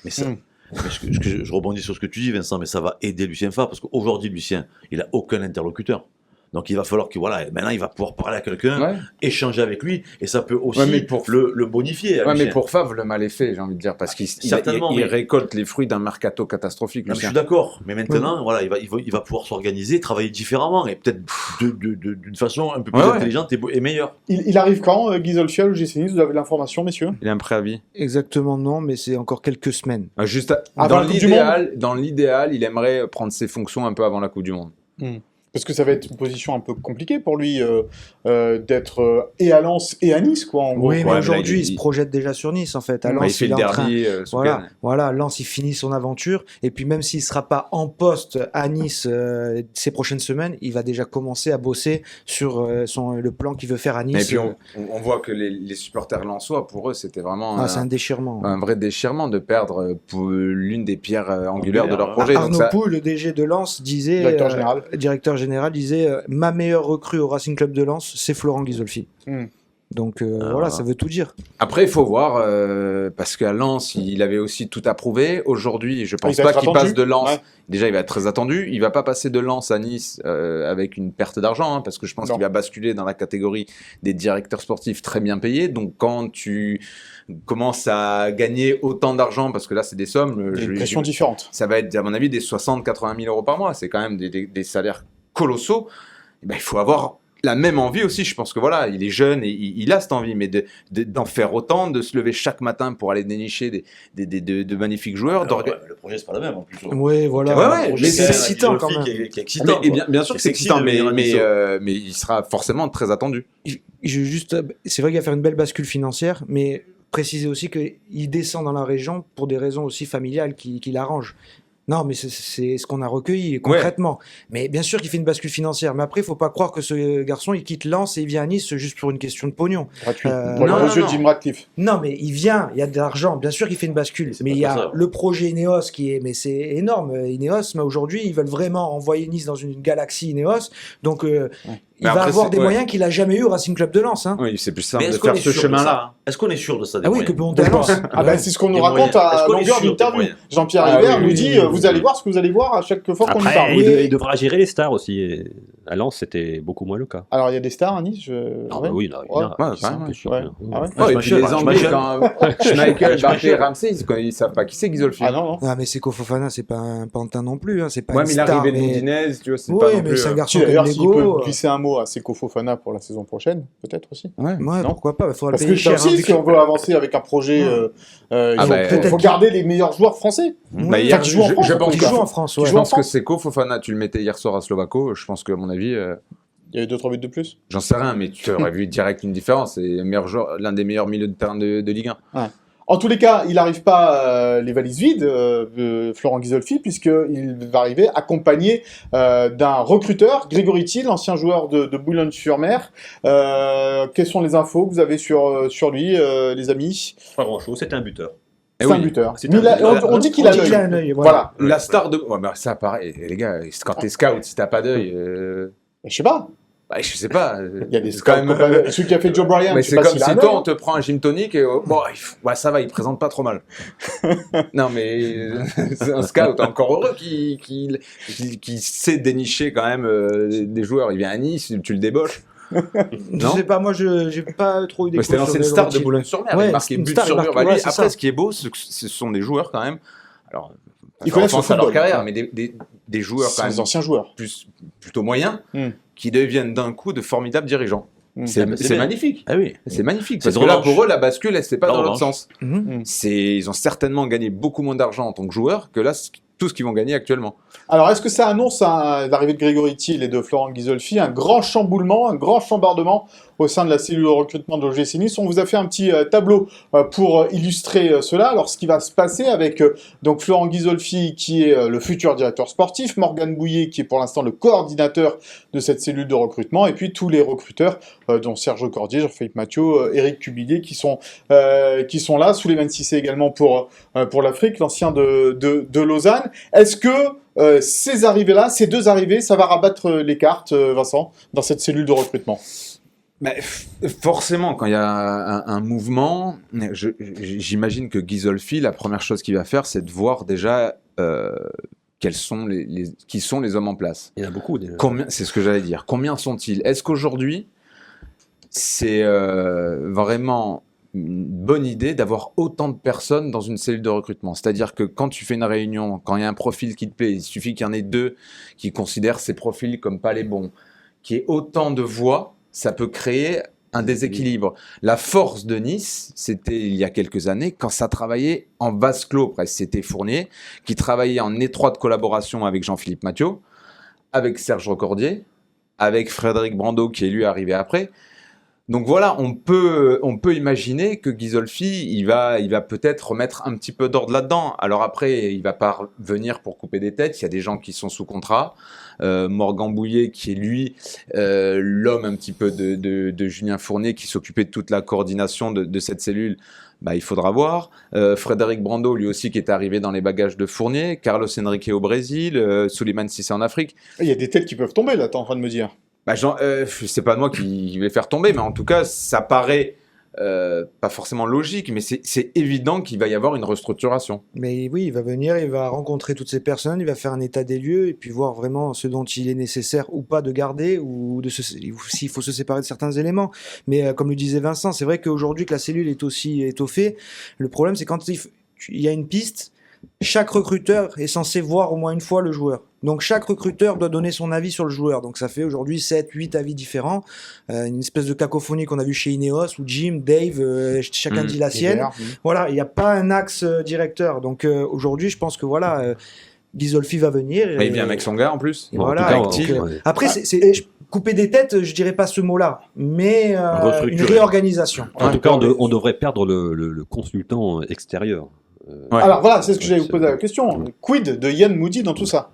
Mais ça. Je rebondis sur ce que tu dis, Vincent, mais ça va aider Lucien Favre parce qu'aujourd'hui, Lucien, il a aucun interlocuteur. Donc il va falloir que maintenant il va pouvoir parler à quelqu'un, échanger avec lui, et ça peut aussi le bonifier. Ouais, mais pour Favre, le mal est fait, j'ai envie de dire, parce qu'il récolte les fruits d'un mercato catastrophique. Non, je suis d'accord, mais maintenant, il va pouvoir s'organiser, travailler différemment, et peut-être d'une façon un peu plus intelligente et meilleure. Il arrive quand, Ghisolfi, au GC Nice? Vous avez l'information, messieurs? Il a un préavis. Exactement, non, mais c'est encore quelques semaines. Dans l'idéal, il aimerait prendre ses fonctions un peu avant la Coupe du Monde. Parce que ça va être une position un peu compliquée pour lui d'être et à Lens et à Nice, quoi. En gros. Oui, mais aujourd'hui, il se projette déjà sur Nice, en fait. À Lens, il fait le derby. Voilà, Lens, il finit son aventure. Et puis, même s'il ne sera pas en poste à Nice ces prochaines semaines, il va déjà commencer à bosser sur le plan qu'il veut faire à Nice. Et puis, on voit que les supporters lensois, pour eux, c'était vraiment c'est un déchirement. Un vrai déchirement de perdre pour l'une des pierres angulaires de leur projet. Arnaud Pouille, le DG de Lens, disait... Directeur général disait ma meilleure recrue au Racing Club de Lens, c'est Florent Ghisolfi. Donc voilà, ça veut tout dire. Après, il faut voir, parce qu'à Lens, il avait aussi tout approuvé. Aujourd'hui, je pense pas qu'il passe de Lens. Ouais. Déjà, il va être très attendu. Il va pas passer de Lens à Nice avec une perte d'argent, parce que je pense qu'il va basculer dans la catégorie des directeurs sportifs très bien payés. Donc, quand tu commences à gagner autant d'argent, parce que là, c'est des sommes... Des pressions différentes. Ça va être, à mon avis, des 60-80 000 euros par mois. C'est quand même des salaires colossaux. Et ben, il faut avoir la même envie aussi. Je pense que voilà, il est jeune et il a cette envie, mais d'en faire autant, de se lever chaque matin pour aller dénicher de magnifiques joueurs. Alors, le projet, c'est pas le même en plus. Oui, voilà. Mais c'est excitant quand même. Qui est excitant. Bien sûr que c'est excitant, mais il sera forcément très attendu. C'est vrai qu'il va faire une belle bascule financière, mais préciser aussi qu'il descend dans la région pour des raisons aussi familiales qui l'arrangent. Non, mais c'est ce qu'on a recueilli concrètement. Mais bien sûr qu'il fait une bascule financière. Mais après, il ne faut pas croire que ce garçon, il quitte Lens et il vient à Nice juste pour une question de pognon. Gratuit. Pour les yeux de Jim Ratcliffe. Non, mais il vient, il y a de l'argent. Bien sûr qu'il fait une bascule. Mais il y a le projet Ineos mais c'est énorme. Ineos, mais aujourd'hui, ils veulent vraiment envoyer Nice dans une galaxie Ineos. Donc, il va avoir des moyens qu'il n'a jamais eu au Racing Club de Lens. Oui, c'est plus simple de faire ce chemin-là. Est-ce qu'on est sûr de ça? Ah oui, que pour monter à Lens. C'est ce qu'on nous raconte à longueur d'interview. Jean-Pierre Hébert nous dit vous allez voir ce que vous allez voir à chaque fois qu'on lui parle. Il devra gérer les stars aussi. Et à Lens, c'était beaucoup moins le cas. Alors, il y a des stars à Nice oui, il y en a. Et puis les Anglais, Schmeichel, Barclay, Ramsey, ils ne savent pas qui c'est Ghisolfi. Ah non, mais Seko Fofana, c'est pas un pantin non plus. C'est pas une star. Ouais, mais l'arrivée de Moudinez, tu vois, c'est pas non plus. Oui, mais c'est un garçon comme Lego. S'il peut glisser un mot à Seko Fofana pour la saison prochaine, peut-être aussi. Ouais, pourquoi pas. Parce que ça aussi, si on veut avancer avec un projet, il faut garder les meilleurs joueurs français. Qui jouent en France. Je pense que Seko Fofana, tu le mettais hier soir à Slovako, je pense qu'à mon avis... Il y avait 2-3 buts de plus. J'en sais rien, mais tu aurais vu direct une différence. C'est l'un des meilleurs milieux de terrain de Ligue 1. Ouais. En tous les cas, il n'arrive pas les valises vides, Florent Ghisolfi, puisqu'il va arriver accompagné d'un recruteur, Grégory Thiel, ancien joueur de Boulogne-sur-Mer. Quelles sont les infos que vous avez sur lui, les amis? Pas grand-chose, c'était un buteur. C'est un buteur. On dit qu'il a l'œil. Voilà. La star de... Ouais, mais ça, pareil, les gars, quand t'es scout, si t'as pas d'œil... Je sais pas. Je sais pas. Il y a des scouts quand même... Celui qui a fait Joe Bryan, mais c'est comme si toi, on te prend un gym tonic et ça va, il présente pas trop mal. Non, mais c'est un scout encore heureux qui sait dénicher quand même des joueurs. Il vient à Nice, tu le débauches. Je sais pas, moi j'ai pas trop eu des c'était l'ancienne star de Boulogne-sur-Mer, il marqué but sur mur. Après, ce qui est beau, ce sont des joueurs quand même. Alors, ils connaissent le football, leur carrière, mais des joueurs quand même, des anciens joueurs, plutôt moyens, qui deviennent d'un coup de formidables dirigeants. C'est magnifique. Ah oui, c'est magnifique. Parce que là, pour eux, la bascule, elle se fait pas dans l'autre sens. Ils ont certainement gagné beaucoup moins d'argent en tant que joueurs que là, tout ce qu'ils vont gagner actuellement. Alors, est-ce que ça annonce l'arrivée de Grégory Thiel et de Florent Ghisolfi un grand chamboulement, un grand chambardement au sein de la cellule de recrutement de l'OGC Nice. On vous a fait un petit tableau pour illustrer cela. Alors, ce qui va se passer avec donc Florent Ghisolfi, qui est le futur directeur sportif, Morgane Bouillet, qui est pour l'instant le coordinateur de cette cellule de recrutement, et puis tous les recruteurs, dont Serge Cordier, Jean-Philippe Mathieu, Éric Cubillier, qui sont là. Souleymane Cissé également pour l'Afrique, l'ancien de Lausanne. Est-ce que ces deux arrivées, ça va rabattre les cartes, Vincent, dans cette cellule de recrutement? Forcément, quand il y a un mouvement, j'imagine que Ghisolfi, la première chose qu'il va faire, c'est de voir déjà qui sont les hommes en place. Il y en a beaucoup déjà. C'est ce que j'allais dire. Combien sont-ils? Est-ce qu'aujourd'hui, c'est vraiment une bonne idée d'avoir autant de personnes dans une cellule de recrutement? C'est-à-dire que quand tu fais une réunion, quand il y a un profil qui te plaît, il suffit qu'il y en ait 2 qui considèrent ces profils comme pas les bons, qu'il y ait autant de voix, ça peut créer un déséquilibre. La force de Nice, c'était il y a quelques années, quand ça travaillait en vase clos presque. C'était Fournier, qui travaillait en étroite collaboration avec Jean-Philippe Mathieu, avec Serge Recordier, avec Frédéric Brando, qui est lui arrivé après. Donc voilà, on peut imaginer que Ghisolfi, il va peut-être remettre un petit peu d'ordre là-dedans. Alors après, il va pas venir pour couper des têtes. Il y a des gens qui sont sous contrat. Morgan Bouillet, qui est lui l'homme un petit peu de Julien Fournier, qui s'occupait de toute la coordination de cette cellule. Il faudra voir. Frédéric Brando, lui aussi, qui est arrivé dans les bagages de Fournier. Carlos Henrique au Brésil. Souleymane Cissé en Afrique. Il y a des têtes qui peuvent tomber, là, t'es en train de me dire. C'est pas moi qui vais faire tomber, mais en tout cas, ça paraît pas forcément logique, mais c'est évident qu'il va y avoir une restructuration. Mais oui, il va venir, il va rencontrer toutes ces personnes, il va faire un état des lieux et puis voir vraiment ce dont il est nécessaire ou pas de garder ou s'il faut se séparer de certains éléments. Mais comme le disait Vincent, c'est vrai qu'aujourd'hui que la cellule est aussi étoffée, le problème c'est quand il y a une piste, chaque recruteur est censé voir au moins une fois le joueur. Donc chaque recruteur doit donner son avis sur le joueur. Donc ça fait aujourd'hui 7, 8 avis différents. Une espèce de cacophonie qu'on a vu chez Ineos où Jim, Dave, chacun dit la sienne. Voilà, il n'y a pas un axe directeur. Donc aujourd'hui, je pense que voilà, Ghisolfi va venir. Il vient avec son gars en plus. Voilà. Après, couper des têtes, je dirais pas ce mot-là, mais une réorganisation. En tout cas, on devrait perdre le consultant extérieur. Alors voilà, c'est ce que j'allais vous poser la question. Quid de Yann Moody dans tout ça?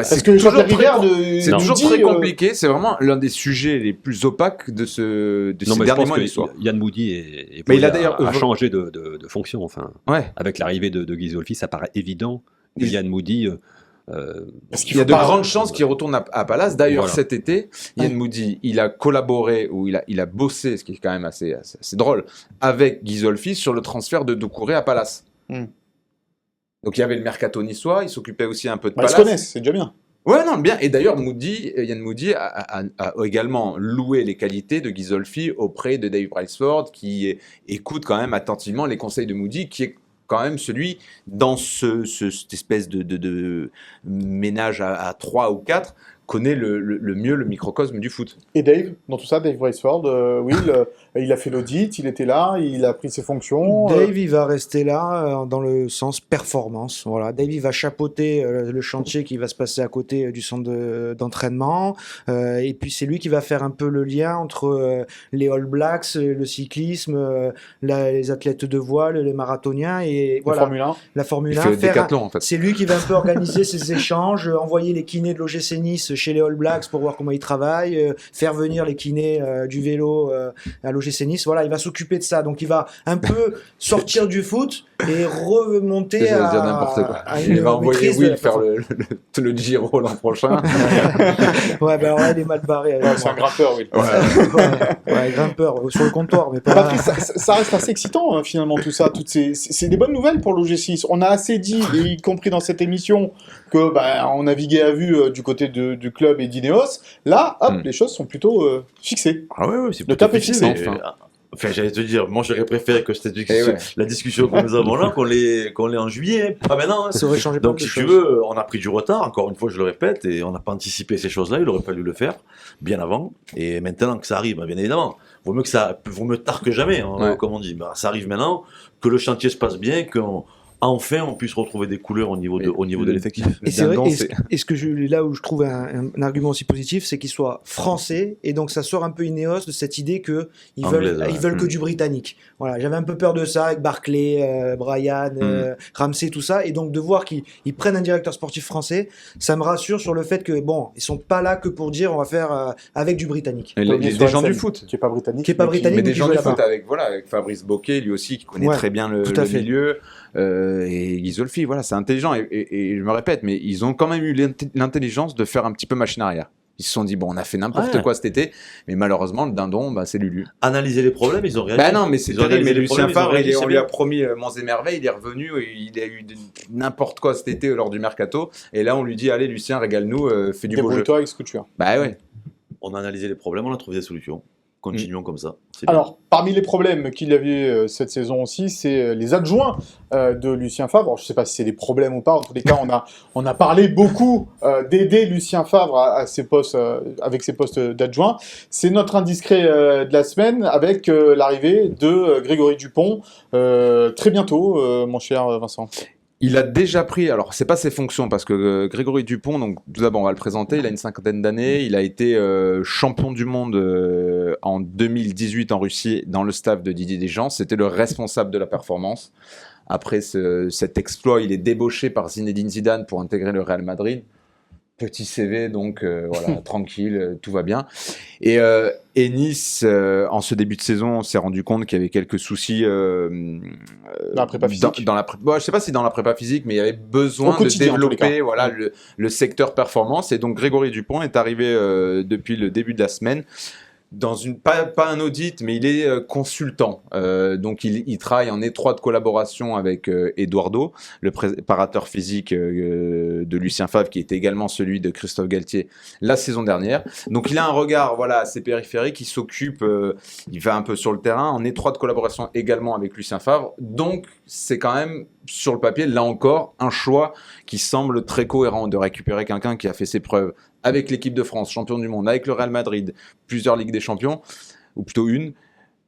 C'est toujours très compliqué. C'est vraiment l'un des sujets les plus opaques de ces derniers mois de l'histoire. Yann Moody a changé de fonction. Enfin, avec l'arrivée de Ghisolfi, ça paraît évident que Yann Moody. Parce qu'il y a de grandes chances qu'il retourne à Palace. D'ailleurs, cet été, Yann Moody, il a collaboré ou il a bossé, ce qui est quand même assez drôle, avec Ghisolfi sur le transfert de Doucouré à Palace. Donc il y avait le mercato niçois, il s'occupait aussi un peu de Palace. Ils se connaissent, c'est déjà bien. Ouais, non, bien. Et d'ailleurs, Yann Moody a également loué les qualités de Ghisolfi auprès de Dave Brailsford, qui écoute quand même attentivement les conseils de Moody, qui est quand même celui, dans cette espèce de ménage à 3 ou 4, connaît le mieux le microcosme du foot. Et Dave, dans tout ça, Dave Brailsford, il a fait l'audit, il était là, il a pris ses fonctions. Dave, il va rester là dans le sens performance. Voilà. Dave, il va chapeauter le chantier qui va se passer à côté du centre d'entraînement. Et puis, c'est lui qui va faire un peu le lien entre les All Blacks, le cyclisme, les athlètes de voile, les marathoniens et voilà. La Formule 1. Il fait le décathlon, en fait. C'est lui qui va un peu organiser ces échanges, envoyer les kinés de l'OGC Nice chez les All Blacks pour voir comment ils travaillent, faire venir les kinés du vélo à l'OGC Nice. Voilà, il va s'occuper de ça. Donc il va un peu sortir du foot et remonter à une il va envoyer maîtrise Will faire le Giro l'an prochain. Ouais, alors là, il est mal barré. C'est un grimpeur, Will. Ouais, grimpeur sur le comptoir, mais pas. Ça reste assez excitant, finalement, tout ça. C'est des bonnes nouvelles pour l'OGC. On a assez dit, y compris dans cette émission, que on naviguait à vue du côté du club et d'Ineos. Là, hop, les choses sont plutôt fixées. Ah ouais, c'est le cap est fixé. Enfin, j'allais te dire, moi j'aurais préféré que la discussion que nous avons là, qu'on l'ait en juillet, pas maintenant. Ça aurait changé. Donc si tu veux, on a pris du retard, encore une fois je le répète, et on n'a pas anticipé ces choses-là, il aurait fallu le faire bien avant. Et maintenant que ça arrive, bien évidemment, vaut mieux tard que jamais, comme on dit. Ça arrive maintenant, que le chantier se passe bien, qu'on enfin on puisse retrouver des couleurs au niveau de l'effectif. Et c'est vrai, et ce que là où je trouve un argument aussi positif, c'est qu'il soit français, et donc ça sort un peu Ineos de cette idée que ils veulent que du britannique. Voilà, j'avais un peu peur de ça avec Barclay, Bryan, Ramsey, tout ça, et donc de voir qu'ils prennent un directeur sportif français, ça me rassure sur le fait que bon, ils sont pas là que pour dire on va faire avec du britannique. Des gens du foot qui est pas britannique, mais des gens du foot avec Fabrice Bocquet, lui aussi qui connaît très bien le milieu. Et Ghisolfi, voilà, c'est intelligent et je me répète, mais ils ont quand même eu l'intelligence de faire un petit peu machine arrière. Ils se sont dit, bon, on a fait n'importe quoi cet été, mais malheureusement, le dindon, c'est Lulu. Analyser les problèmes, ils ont réagi. Bah non, mais c'est terrible, mais Lucien Favre, on lui a promis Monts et Merveilles, il est revenu, il a eu n'importe quoi cet été lors du mercato, et là, on lui dit, allez, Lucien, régale-nous, fais du beau jeu. Débrouille-toi avec ce que tu as. Bah ouais. On a analysé les problèmes, on a trouvé des solutions. Continuons comme ça. Alors, parmi les problèmes qu'il avait cette saison aussi, c'est les adjoints de Lucien Favre. Alors, je ne sais pas si c'est des problèmes ou pas. En tous les cas, on a parlé beaucoup d'aider Lucien Favre avec ses postes d'adjoint. C'est notre indiscret de la semaine avec l'arrivée de Grégory Dupont très bientôt, mon cher Vincent. Il a déjà pris, alors c'est pas ses fonctions parce que Grégory Dupont, donc tout d'abord on va le présenter, il a une 50aine d'années, il a été champion du monde en 2018 en Russie dans le staff de Didier Deschamps, c'était le responsable de la performance. Après cet exploit, il est débauché par Zinedine Zidane pour intégrer le Real Madrid. Petit CV, donc voilà, tranquille, tout va bien. Et Nice, en ce début de saison, on s'est rendu compte qu'il y avait quelques soucis dans la prépa physique. Je sais pas si dans la prépa physique, mais il y avait besoin de développer le secteur performance. Et donc Grégory Dupont est arrivé depuis le début de la semaine. Pas un audit, mais il est consultant. Donc il travaille en étroite collaboration avec Eduardo, le préparateur physique de Lucien Favre, qui était également celui de Christophe Galtier la saison dernière. Donc il a un regard assez périphérique, il s'occupe, il va un peu sur le terrain, en étroite collaboration également avec Lucien Favre. Donc c'est quand même, sur le papier, là encore, un choix qui semble très cohérent de récupérer quelqu'un qui a fait ses preuves avec l'équipe de France, champion du monde, avec le Real Madrid, plusieurs Ligues des Champions, ou plutôt une.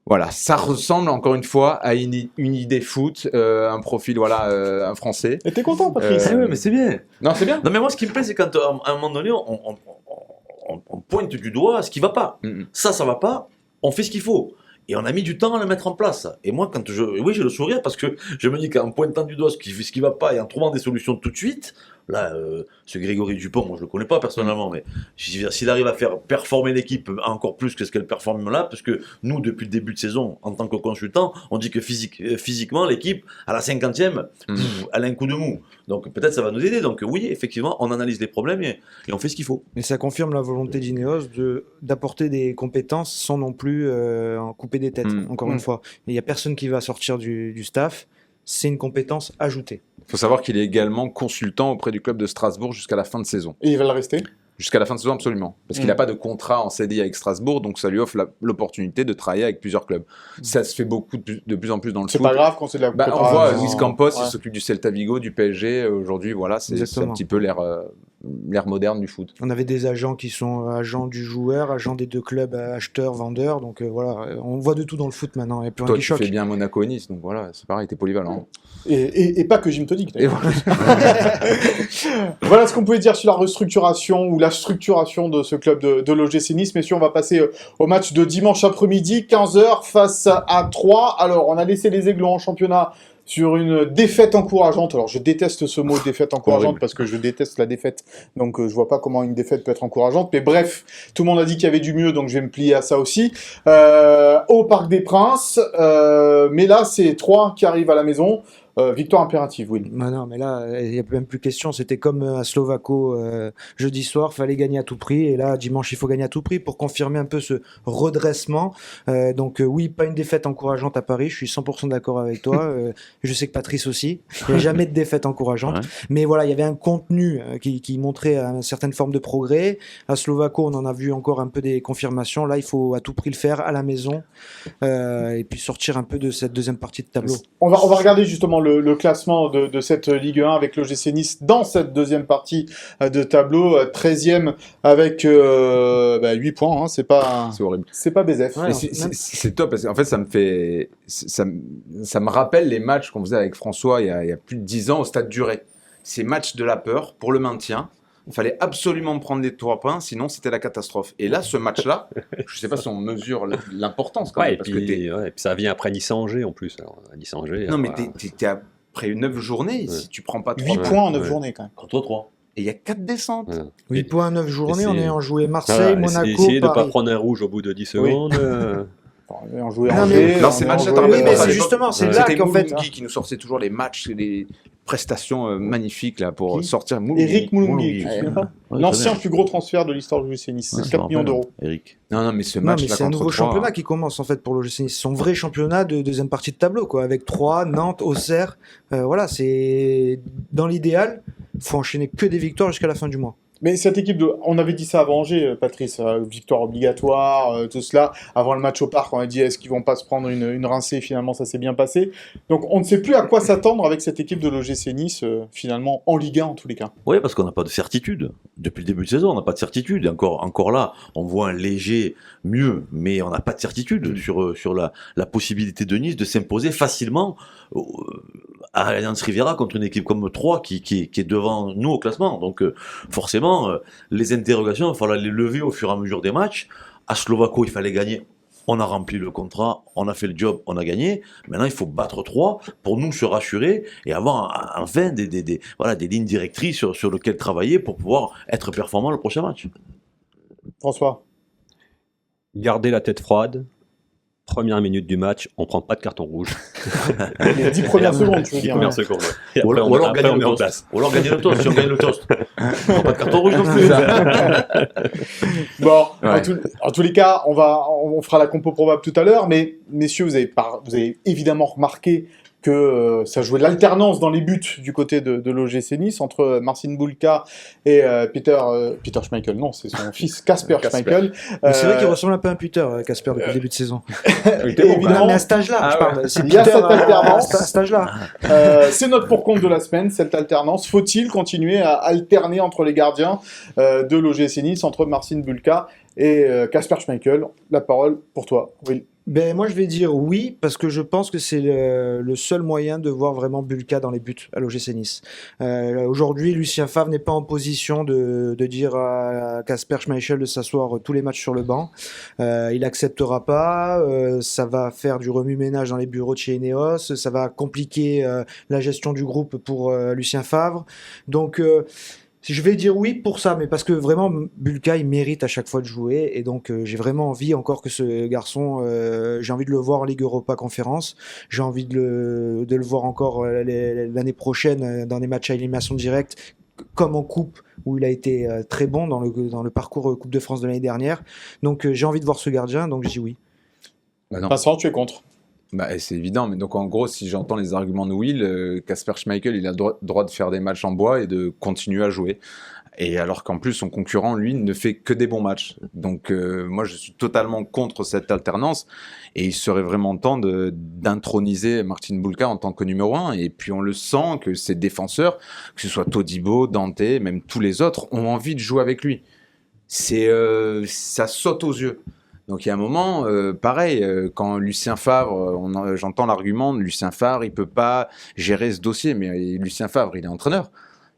Voilà, ça ressemble encore une fois à une idée foot, un profil, un Français. Et t'es content, Patrice Oui, mais c'est bien. Non, c'est bien. Non, mais moi, ce qui me plaît, c'est quand à un moment donné, on pointe du doigt ce qui va pas. Ça va pas, on fait ce qu'il faut. Et on a mis du temps à le mettre en place. Et moi, j'ai le sourire parce que je me dis qu'en pointant du doigt ce qui va pas et en trouvant des solutions tout de suite, là, ce Grégory Dupont, moi je le connais pas personnellement, mais s'il arrive à faire performer l'équipe encore plus que ce qu'elle performe là, parce que nous, depuis le début de saison, en tant que consultant, on dit que physiquement, l'équipe, à la 50e, elle a un coup de mou. Donc peut-être ça va nous aider. Donc oui, effectivement, on analyse les problèmes et on fait ce qu'il faut. Mais ça confirme la volonté d'Ineos d'apporter des compétences sans non plus couper des têtes, encore une fois. Il n'y a personne qui va sortir du staff. C'est une compétence ajoutée. Il faut savoir qu'il est également consultant auprès du club de Strasbourg jusqu'à la fin de saison. Et il va le rester ? Jusqu'à la fin de saison, absolument. Parce qu'il n'a pas de contrat en CDI avec Strasbourg, donc ça lui offre l'opportunité de travailler avec plusieurs clubs. Ça se fait de plus en plus dans le foot. C'est pas grave quand c'est de la on voit Luis Campos, il s'occupe du Celta Vigo, du PSG. Aujourd'hui, c'est un petit peu l'ère moderne du foot. On avait des agents qui sont agents du joueur, agents des deux clubs, acheteurs, vendeurs. Donc on voit de tout dans le foot maintenant. Il y a plus rien qui choque. Toi, tu fais bien Monaco et Nice, donc voilà, c'est pareil, t'es polyvalent. Et pas que gym tonic. Voilà ce qu'on pouvait dire sur la restructuration ou la structuration de ce club de l'OGC Nice. Messieurs, on va passer au match de dimanche après-midi, 15h face à 3. Alors, on a laissé les Aiglons en championnat sur une défaite encourageante. Alors, je déteste ce mot défaite encourageante parce que je déteste la défaite. Donc, je vois pas comment une défaite peut être encourageante. Mais bref, tout le monde a dit qu'il y avait du mieux, donc je vais me plier à ça aussi. Au Parc des Princes. Mais là, c'est 3 qui arrivent à la maison. Victoire impérative, oui. Non, mais là, il n'y a même plus question. C'était comme à Slovako jeudi soir, fallait gagner à tout prix. Et là, dimanche, il faut gagner à tout prix pour confirmer un peu ce redressement. Donc oui, pas une défaite encourageante à Paris. Je suis 100% d'accord avec toi. Je sais que Patrice aussi. Il n'y a jamais de défaite encourageante. Ouais. Mais voilà, il y avait un contenu qui montrait une certaine forme de progrès. À Slovako, on en a vu encore un peu des confirmations. Là, il faut à tout prix le faire à la maison et puis sortir un peu de cette deuxième partie de tableau. On va regarder justement le classement de cette Ligue 1 avec l'OGC Nice dans cette deuxième partie de tableau, 13e avec 8 points. Hein, c'est horrible. C'est pas BZF. Ouais, c'est top parce qu'en fait, ça me rappelle les matchs qu'on faisait avec François il y a plus de 10 ans au Stade du Ray. Ces matchs de la peur pour le maintien. Il fallait absolument prendre les 3 points, sinon c'était la catastrophe. Et là, ce match-là, je ne sais pas si on mesure l'importance quand même. Et puis ça vient après Nice-Angers en plus. Alors, Nice-Angers. Non, mais t'es après 9 journées, si tu prends pas 3 8 points en 9 journées quand même. Contre 3. Et il y a 4 descentes. 8 points en 9 journées, on est en joué Marseille, Monaco, essayez de ne Paris. pas prendre un rouge au bout de 10 secondes. On jouait ces matchs-là, oui, mais c'est justement, c'est là qu'en fait. Guy qui nous sortait toujours les matchs, les prestations magnifiques là, pour sortir. Eric Moulungui, l'ancien plus gros transfert de l'histoire du l'OGC Nice, c'est 4 millions d'euros. Eric. Non, mais ce match-là, c'est un nouveau championnat qui commence en fait pour l'OGC Nice. Son vrai championnat de deuxième partie de tableau, quoi, avec Troyes, Nantes, Auxerre. Voilà, c'est dans l'idéal, faut enchaîner que des victoires jusqu'à la fin du mois. Mais cette équipe on avait dit ça avant Angers, Patrice, victoire obligatoire, tout cela. Avant le match au parc, on a dit est-ce qu'ils vont pas se prendre une rincée, finalement ça s'est bien passé. Donc on ne sait plus à quoi s'attendre avec cette équipe de l'OGC Nice, finalement, en Ligue 1 en tous les cas. Oui, parce qu'on n'a pas de certitude. Depuis le début de saison, on n'a pas de certitude. Et encore là, on voit un léger mieux, mais on n'a pas de certitude sur la possibilité de Nice de s'imposer facilement à Allianz Riviera contre une équipe comme Troyes qui est devant nous au classement. Donc forcément, les interrogations, il va falloir les lever au fur et à mesure des matchs. À Slovako, il fallait gagner. On a rempli le contrat, on a fait le job, on a gagné. Maintenant, il faut battre Troyes pour nous se rassurer et avoir enfin des lignes directrices sur lesquelles travailler pour pouvoir être performant le prochain match. François. Gardez la tête froide. Première minute du match, on prend pas de carton rouge. Les 10 premières secondes, tu veux 10 dire. premières secondes, ouais. Et Ou après, alors on met en place. Ou alors gagner le toast, si on gagne le toast. Pas de carton rouge non plus. Bon, en tous les cas, on fera la compo probable tout à l'heure, mais messieurs, vous avez évidemment remarqué que ça jouait l'alternance dans les buts du côté de l'OGC Nice entre Marcin Bulka et Peter Schmeichel. Non, c'est son fils Kasper Schmeichel. C'est vrai qu'il ressemble un peu à un Peter, Kasper, depuis le début de saison. Évidemment, mais à cet âge-là, je parle. Il y a cette alternance. À cet âge-là. C'est notre pour-compte de la semaine, cette alternance. Faut-il continuer à alterner entre les gardiens de l'OGC Nice, entre Marcin Bulka et Kasper Schmeichel? La parole pour toi, Will. Ben, moi, je vais dire oui, parce que je pense que c'est le seul moyen de voir vraiment Bulka dans les buts à l'OGC Nice. Aujourd'hui, Lucien Favre n'est pas en position de dire à Kasper Schmeichel de s'asseoir tous les matchs sur le banc. Il acceptera pas. Ça va faire du remue-ménage dans les bureaux de chez Ineos. Ça va compliquer la gestion du groupe pour Lucien Favre. Donc, je vais dire oui pour ça, mais parce que vraiment, Bulka, il mérite à chaque fois de jouer, et donc j'ai vraiment envie encore que ce garçon, j'ai envie de le voir en Ligue Europa Conférence, j'ai envie de le voir encore l'année prochaine dans des matchs à élimination directe, comme en Coupe, où il a été très bon dans le parcours Coupe de France de l'année dernière. Donc j'ai envie de voir ce gardien, donc je dis oui. Vincent, tu es contre? C'est évident, mais donc en gros, si j'entends les arguments de Will, Kasper Schmeichel, il a le droit de faire des matchs en bois et de continuer à jouer. Et alors qu'en plus, son concurrent, lui, ne fait que des bons matchs. Donc moi, je suis totalement contre cette alternance. Et il serait vraiment temps d'introniser Marcin Bulka en tant que numéro 1. Et puis on le sent que ses défenseurs, que ce soit Todibo, Dante, même tous les autres, ont envie de jouer avec lui. Ça saute aux yeux. Donc il y a un moment, pareil, quand Lucien Favre, j'entends l'argument de Lucien Favre, il peut pas gérer ce dossier, mais Lucien Favre, il est entraîneur.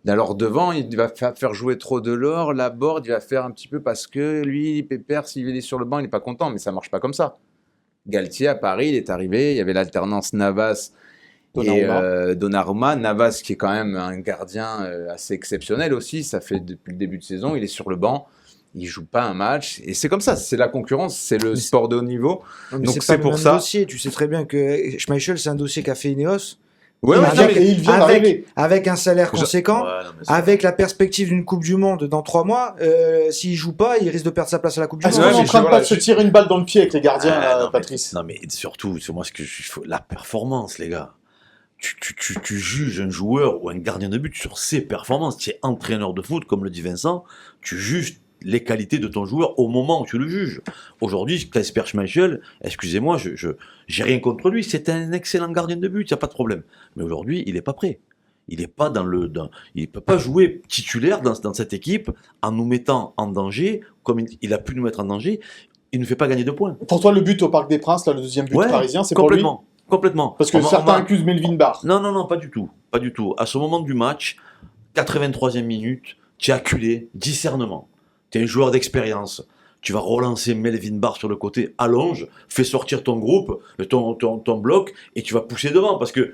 Alors devant, il va faire jouer trop Delors, Laborde, il va faire un petit peu parce que lui, Pépère, s'il est sur le banc, il n'est pas content, mais ça marche pas comme ça. Galtier à Paris, il est arrivé, il y avait l'alternance Navas et Donnarumma. Navas qui est quand même un gardien assez exceptionnel aussi, ça fait depuis le début de saison, il est sur le banc. Il joue pas un match, et c'est comme ça, c'est la concurrence, c'est le sport de haut niveau. Donc c'est pour ça. Dossier. Tu sais très bien que Schmeichel, c'est un dossier qu'a fait Ineos. Avec un salaire conséquent, avec la perspective d'une Coupe du Monde dans 3 mois, s'il joue pas, il risque de perdre sa place à la Coupe du Monde. Est-ce qu'on est en train de pas se tirer une balle dans le pied avec les gardiens, Patrice? Non mais surtout, moi, la performance, les gars. Tu juges un joueur ou un gardien de but sur ses performances. Tu es entraîneur de foot, comme le dit Vincent, tu juges les qualités de ton joueur au moment où tu le juges. Aujourd'hui, Kasper Schmeichel, excusez-moi, je j'ai rien contre lui, c'est un excellent gardien de but, il n'y a pas de problème. Mais aujourd'hui, il n'est pas prêt. Il est pas il peut pas jouer titulaire dans cette équipe en nous mettant en danger, comme il a pu nous mettre en danger. Il ne fait pas gagner de points. Pour toi, le but au Parc des Princes, là, le deuxième but parisien, c'est pour lui? Complètement. Parce que certains accusent Melvin Barr. Non, pas du tout. Pas du tout. À ce moment du match, 83e minute, tu es acculé, discernement. Tu es un joueur d'expérience. Tu vas relancer Melvin Barr sur le côté, allonge, fais sortir ton groupe, ton bloc, et tu vas pousser devant. Parce que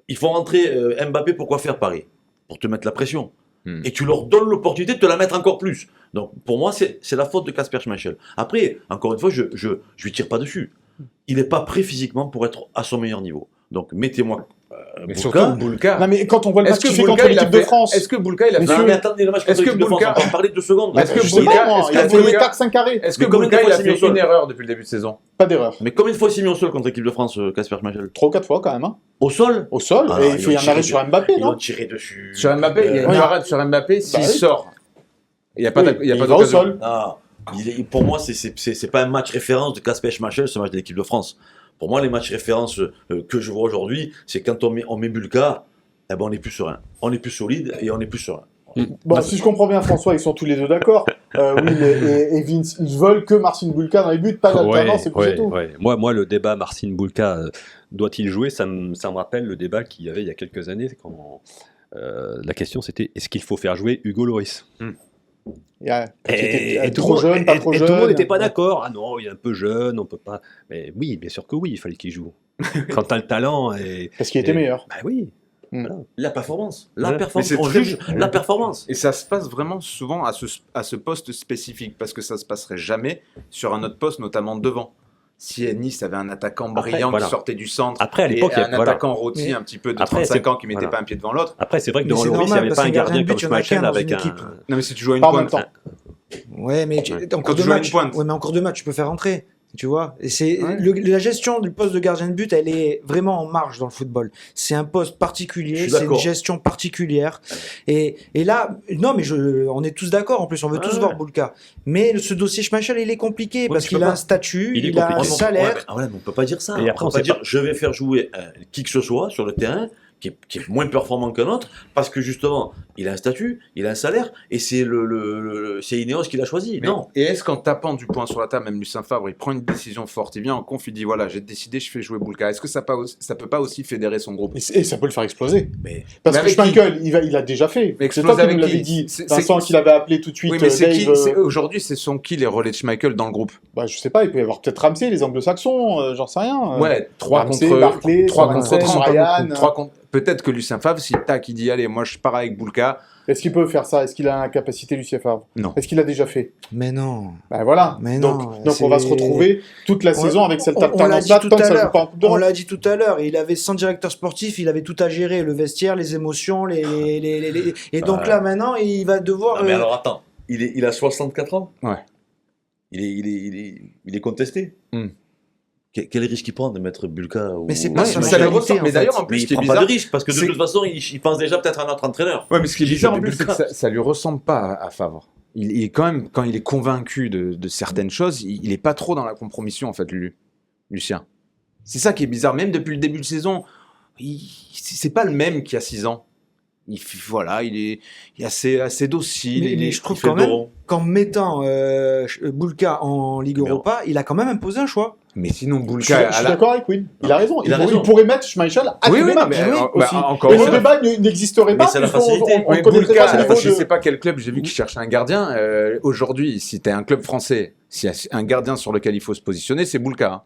il faut rentrer Mbappé, pourquoi faire Paris? Pour te mettre la pression. Et tu leur donnes l'opportunité de te la mettre encore plus. Donc pour moi, c'est la faute de Kasper Schmeichel. Après, encore une fois, je lui tire pas dessus. Il n'est pas prêt physiquement pour être à son meilleur niveau. Donc mettez-moi mais surtout Boulka. Non mais quand on voit le match qu'il fait contre l'équipe de France. Est-ce que Boulka il a fait non mais attendez, le match contre l'équipe de France, on va en parler 2 secondes. Est-ce que Boulka il a fait 4-5 carrés. Est-ce que Boulka il a fait une erreur depuis le début de saison? Pas d'erreur. Mais combien de fois il s'est mis au sol contre l'équipe de France, Kasper Schmeichel? 3 ou 4 fois quand même. Hein. Au sol? Au sol, et il faut y en arrêt sur Mbappé, non? Ils ont tiré dessus. Sur Mbappé, il y a une arrêt sur Mbappé s'il sort. Il n'y a pas au sol. Pour moi, c'est pas un match référence de Kasper Schmeichel, ce match de l'équipe de France. Pour moi, les matchs références que je vois aujourd'hui, c'est quand on met Bulka, eh ben on est plus serein. On est plus solide et on est plus serein. Bon, si je comprends bien, François, ils sont tous les deux d'accord. Will et Vince, ils veulent que Marcin Bulka dans les buts, pas d'alternance, et puis c'est tout. Ouais. Moi, le débat Marcin Bulka, doit-il jouer, ça me rappelle le débat qu'il y avait il y a quelques années, quand la question c'était, est-ce qu'il faut faire jouer Hugo Lloris Et trop jeune, pas trop jeune. Tout le monde n'était pas d'accord. Ah non, il est un peu jeune, on peut pas. Mais oui, bien sûr que oui, il fallait qu'il joue. Quand t'as le talent parce qu'il était meilleur. Bah oui. Voilà. La performance. On juge la performance. Et ça se passe vraiment souvent à ce poste spécifique, parce que ça se passerait jamais sur un autre poste, notamment devant. Si Nice avait un attaquant brillant qui sortait du centre, après, à l'époque, et un attaquant rôti un petit peu de 35 ans qui ne mettait pas un pied devant l'autre. Après, c'est vrai que devant Lloris, il n'y avait pas un gardien comme Schmeichel avec un... Non, mais si tu joues à une pointe. Ouais, mais en cours de match, mais en cours de match, tu peux faire rentrer. Tu vois, et c'est la gestion du poste de gardien de but, elle est vraiment en marge dans le football. C'est un poste particulier, c'est une gestion particulière. Et là, non, mais on est tous d'accord. En plus, on veut tous voir Boulka. Mais ce dossier Schmeichel, il est compliqué parce qu'il a un statut, il a un salaire. Mais on peut pas dire ça. Et après, on peut pas dire je vais faire jouer qui que ce soit sur le terrain qui est moins performant qu'un autre, parce que justement, il a un statut, il a un salaire, et c'est c'est Ineos qui l'a choisi. Mais, non. Et est-ce qu'en tapant du poing sur la table, même Lucien Favre, il prend une décision forte, il vient en conf, il dit voilà, j'ai décidé, je fais jouer Boulka. Est-ce que ça peut pas aussi fédérer son groupe? Et ça peut le faire exploser. Parce que Schmeichel, il a déjà fait. C'est toi qui nous l'avais dit, Vincent, qu'il avait appelé tout de suite. Oui, mais aujourd'hui, ce sont qui les relais de Schmeichel dans le groupe? Bah, je sais pas, il peut y avoir peut-être Ramsey, les anglo-saxons, j'en sais rien. Ouais, 3 contre Barclay, 3 contre 30, Ryan. Peut-être que Lucien Favre, si tac, il dit allez, moi je pars avec Boulka. Est-ce qu'il peut faire ça? Est-ce qu'il a la capacité, Lucien Favre? Non. Est-ce qu'il l'a déjà fait? Mais non. Ben voilà. Mais donc on va se retrouver toute la saison avec cette alternance-là tant que ça joue pas en Coupe d'Europe. On l'a dit tout à l'heure, il avait 100 directeurs sportifs, il avait tout à gérer, le vestiaire, les émotions, et donc là maintenant, il va devoir... Non, mais alors attends, il a 64 ans. Ouais. Il est contesté. Quel risque il prend de mettre Bulka Mais c'est pas ça, mais d'ailleurs, en plus, il prend pas de risque parce que de toute façon, il pense déjà peut-être à un autre entraîneur. Ouais, mais ce qui est bizarre en plus, c'est que ça lui ressemble pas à Favre. Il est quand même, quand il est convaincu de certaines choses, il est pas trop dans la compromission en fait, Lucien. C'est ça qui est bizarre. Même depuis le début de saison, c'est pas le même qu'il y a 6 ans. Il est assez docile. Mais je trouve quand même qu'en mettant Boulka en Ligue Europa, il a quand même imposé un choix. Mais sinon, Boulka... Je suis d'accord avec Will. Il a raison. Il pourrait mettre Schmeichel à tous les matchs. Et le débat n'existerait pas. Mais c'est la facilité. Je sais pas quel club, j'ai vu qu'il cherchait un gardien. Aujourd'hui, si tu es un club français, s'il y a un gardien sur lequel il faut se positionner, c'est Boulka.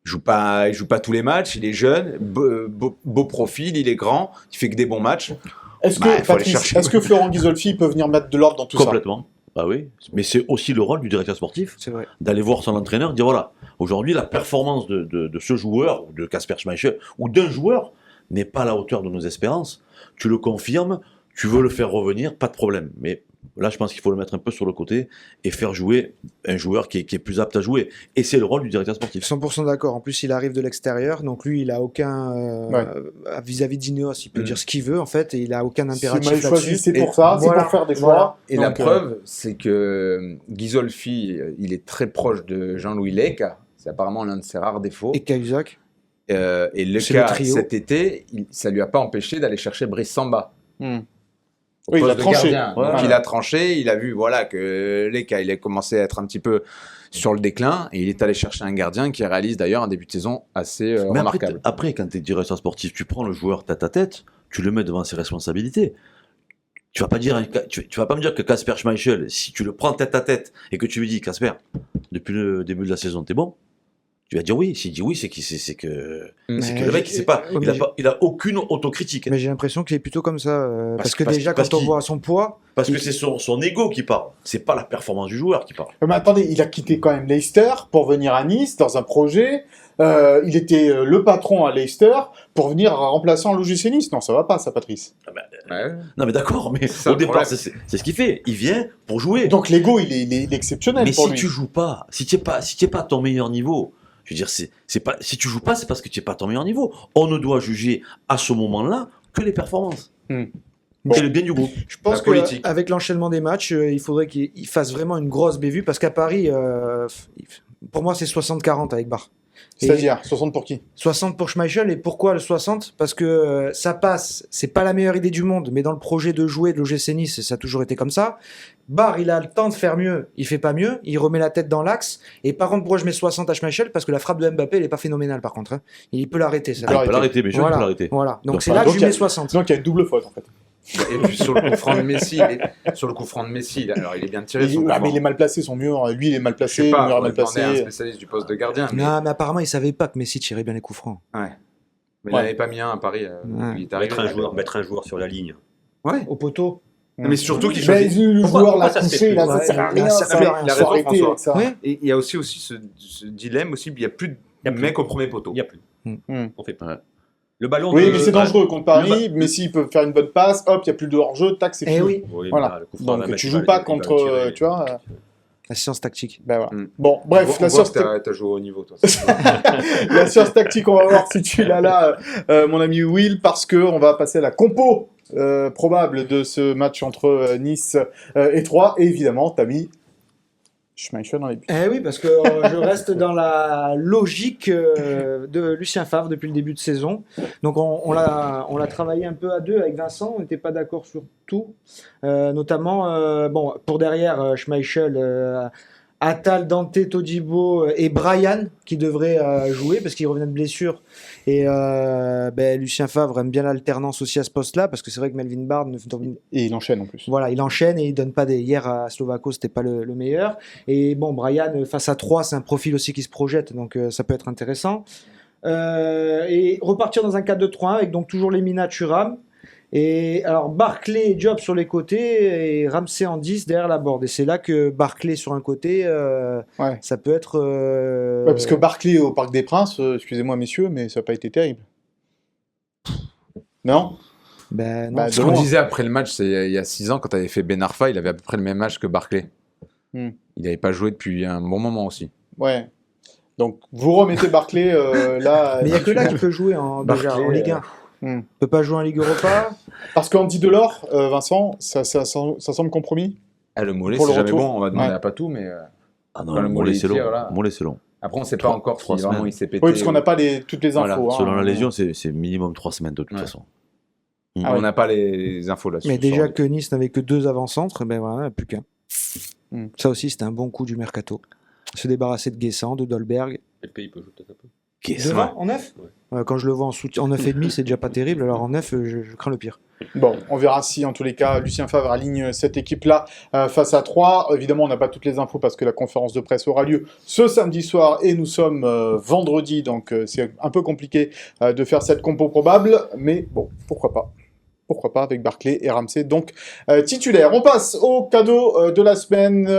Il joue pas tous les matchs, il est jeune, beau profil, il est grand, il fait que des bons matchs. Est-ce que Florent Ghisolfi peut venir mettre de l'ordre dans tout ça? Complètement. Ah oui, mais c'est aussi le rôle du directeur sportif, d'aller voir son entraîneur, dire voilà, aujourd'hui la performance de ce joueur, de Kasper Schmeichel, ou d'un joueur, n'est pas à la hauteur de nos espérances. Tu le confirmes, tu veux le faire revenir, pas de problème. Mais Là, je pense qu'il faut le mettre un peu sur le côté et faire jouer un joueur qui est plus apte à jouer. Et c'est le rôle du directeur sportif. 100% d'accord. En plus, il arrive de l'extérieur, donc lui, il a aucun vis-à-vis d'Ineos, il peut dire ce qu'il veut en fait, et il a aucun impératif mal choisi, là-dessus. c'est pour ça, c'est pour faire des choix. Et la preuve, c'est que Ghisolfi, il est très proche de Jean-Louis Leca. C'est apparemment l'un de ses rares défauts. Et Cahuzac. Et C'est le Leca, trio. cet été, ça lui a pas empêché d'aller chercher Brice Samba. Au Oui, il poste a de tranché. gardien. Ouais. Donc, il a tranché, il a vu que Leca, il a commencé à être un petit peu sur le déclin, et il est allé chercher un gardien qui réalise d'ailleurs un début de saison assez Mais remarquable. après, quand tu es directeur sportif, tu prends le joueur tête à tête, tu le mets devant ses responsabilités. Tu vas pas me dire que Kasper Schmeichel, si tu le prends tête à tête et que tu lui dis Kasper, depuis le début de la saison, t'es bon. Tu vas dire oui. S'il dit oui, c'est que le mec, il a aucune autocritique. Mais j'ai l'impression qu'il est plutôt comme ça. Parce que parce déjà, parce quand on qu'il- voit son poids. Parce que c'est son ego qui parle. C'est pas la performance du joueur qui parle. Mais attendez, il a quitté quand même Leicester pour venir à Nice dans un projet. Il était le patron à Leicester pour venir remplacer en l'OGC Nice. Non, ça va pas, ça, Patrice. Non, mais d'accord, mais ça, au le départ, problème. c'est ce qu'il fait. Il vient pour jouer. Donc l'ego, il est exceptionnel Mais pour si lui. tu joues pas, si tu n'es pas à ton meilleur niveau, je veux dire, c'est pas, si tu joues pas, c'est parce que tu n'es pas à ton meilleur niveau. On ne doit juger à ce moment-là que les performances. C'est le bien du groupe. Je pense qu'avec l'enchaînement des matchs, il faudrait qu'il fasse vraiment une grosse bévue, parce qu'à Paris, pour moi, c'est 60-40 avec Barre. C'est-à-dire, 60 pour qui? 60 pour Schmeichel. Et pourquoi le 60? Parce que ça passe, c'est pas la meilleure idée du monde, mais dans le projet de jouer de l'OGC Nice, ça a toujours été comme ça. Barre, il a le temps de faire mieux, il fait pas mieux, il remet la tête dans l'axe. Et par contre, pourquoi je mets 60 à Schmeichel? Parce que la frappe de Mbappé, elle est pas phénoménale par contre. Hein. Il peut l'arrêter. Il peut l'arrêter, mais je voilà. peux l'arrêter. Voilà. Donc c'est là que je lui mets 60. Donc il y a une double faute en fait. Et puis sur le coup franc de Messi, alors il est bien tiré. son coup Mais franc. il est mal placé, son mur. Lui, il est mal Je placé, sais le pas, mur est on mal placé. un spécialiste du poste de gardien. Mais, Non, mais apparemment, il savait pas que Messi tirait bien les coups francs. mais il n'avait pas mis un à Paris. Il est arrivé. Mettre un joueur sur la ligne. Ouais. Au poteau. Mais surtout qu'il Mais choisit. le joueur l'a ça se touché, fait là, plus ça sert à rien. Il a Faut raison, arrêter François. avec ça. Ouais. Et il y a aussi ce dilemme aussi, il n'y a plus de mec au premier poteau. Il n'y a plus. On fait pas. Le ballon. Oui, mais c'est dangereux contre Paris. Messi, il peut faire une bonne passe. Hop, il n'y a plus de hors-jeu. Tac, c'est fini. oui. Voilà. Donc tu joues pas contre. Tu vois. La science tactique. Ben voilà. Bon, bref, la science tactique. T'as joué au niveau, toi. la science tactique, on va voir si tu l'as là, mon ami Will, parce que on va passer à la compo probable de ce match entre Nice et Troyes. Et évidemment, t'as mis Schmeichel dans les buts. Eh oui, parce que je reste dans la logique de Lucien Favre depuis le début de saison. Donc on l'a travaillé un peu à deux avec Vincent, on n'était pas d'accord sur tout. Notamment, bon, pour derrière, Schmeichel, Attal, Dante, Todibo et Brian qui devraient jouer parce qu'ils revenaient de blessure. Et Lucien Favre aime bien l'alternance aussi à ce poste-là parce que c'est vrai que Melvin Bard et il enchaîne en plus. Voilà, il enchaîne et il donne pas des. Hier à Slovako, c'était pas le meilleur. Et bon, Brian face à 3, c'est un profil aussi qui se projette, donc ça peut être intéressant. Et repartir dans un 4-2-3-1 avec donc toujours les Mina Thuram. Et alors Barclay et Job sur les côtés et Ramsey en 10 derrière la board. Et c'est là que Barclay sur un côté, ça peut être. Ouais, parce que Barclay au Parc des Princes, excusez-moi messieurs, mais ça n'a pas été terrible. Non? Ben, non. Ce qu'on disait après le match, c'est il y a 6 ans, quand tu avais fait Ben Arfa, il avait à peu près le même âge que Barclay. Il n'avait pas joué depuis un bon moment aussi. Ouais. Donc vous remettez Barclay là. Mais il n'y a que là qui peut jouer déjà en Ligue 1. Il peut pas jouer en Ligue Europa. Parce qu'Andy Delors, Vincent, ça semble compromis. Le mollet, pour c'est le jamais retour. bon, on va demander à Patou, mais. Ah non, le mollet, c'est long. Mollet, c'est long. Après, on ne sait pas encore si vraiment il s'est pété. Oui, parce qu'on n'a pas toutes les infos. Voilà. Selon la lésion, c'est minimum 3 semaines de toute façon. On n'a pas les infos là-dessus. Mais déjà que Nice n'avait que 2 avant-centres, ben voilà, plus qu'un. Ça aussi, c'était un bon coup du mercato. Se débarrasser de Guessant, de Dolberg. Et le pays peut jouer peut-être un peu. Devant, en 9 quand je le vois en 9,5, c'est déjà pas terrible. Alors en 9, je crains le pire. Bon, on verra si, en tous les cas, Lucien Favre aligne cette équipe-là face à 3. Évidemment, on n'a pas toutes les infos parce que la conférence de presse aura lieu ce samedi soir et nous sommes vendredi, donc c'est un peu compliqué de faire cette compo probable. Mais bon, pourquoi pas. Pourquoi pas avec Barclay et Ramsey, donc titulaire. On passe au cadeau de la semaine.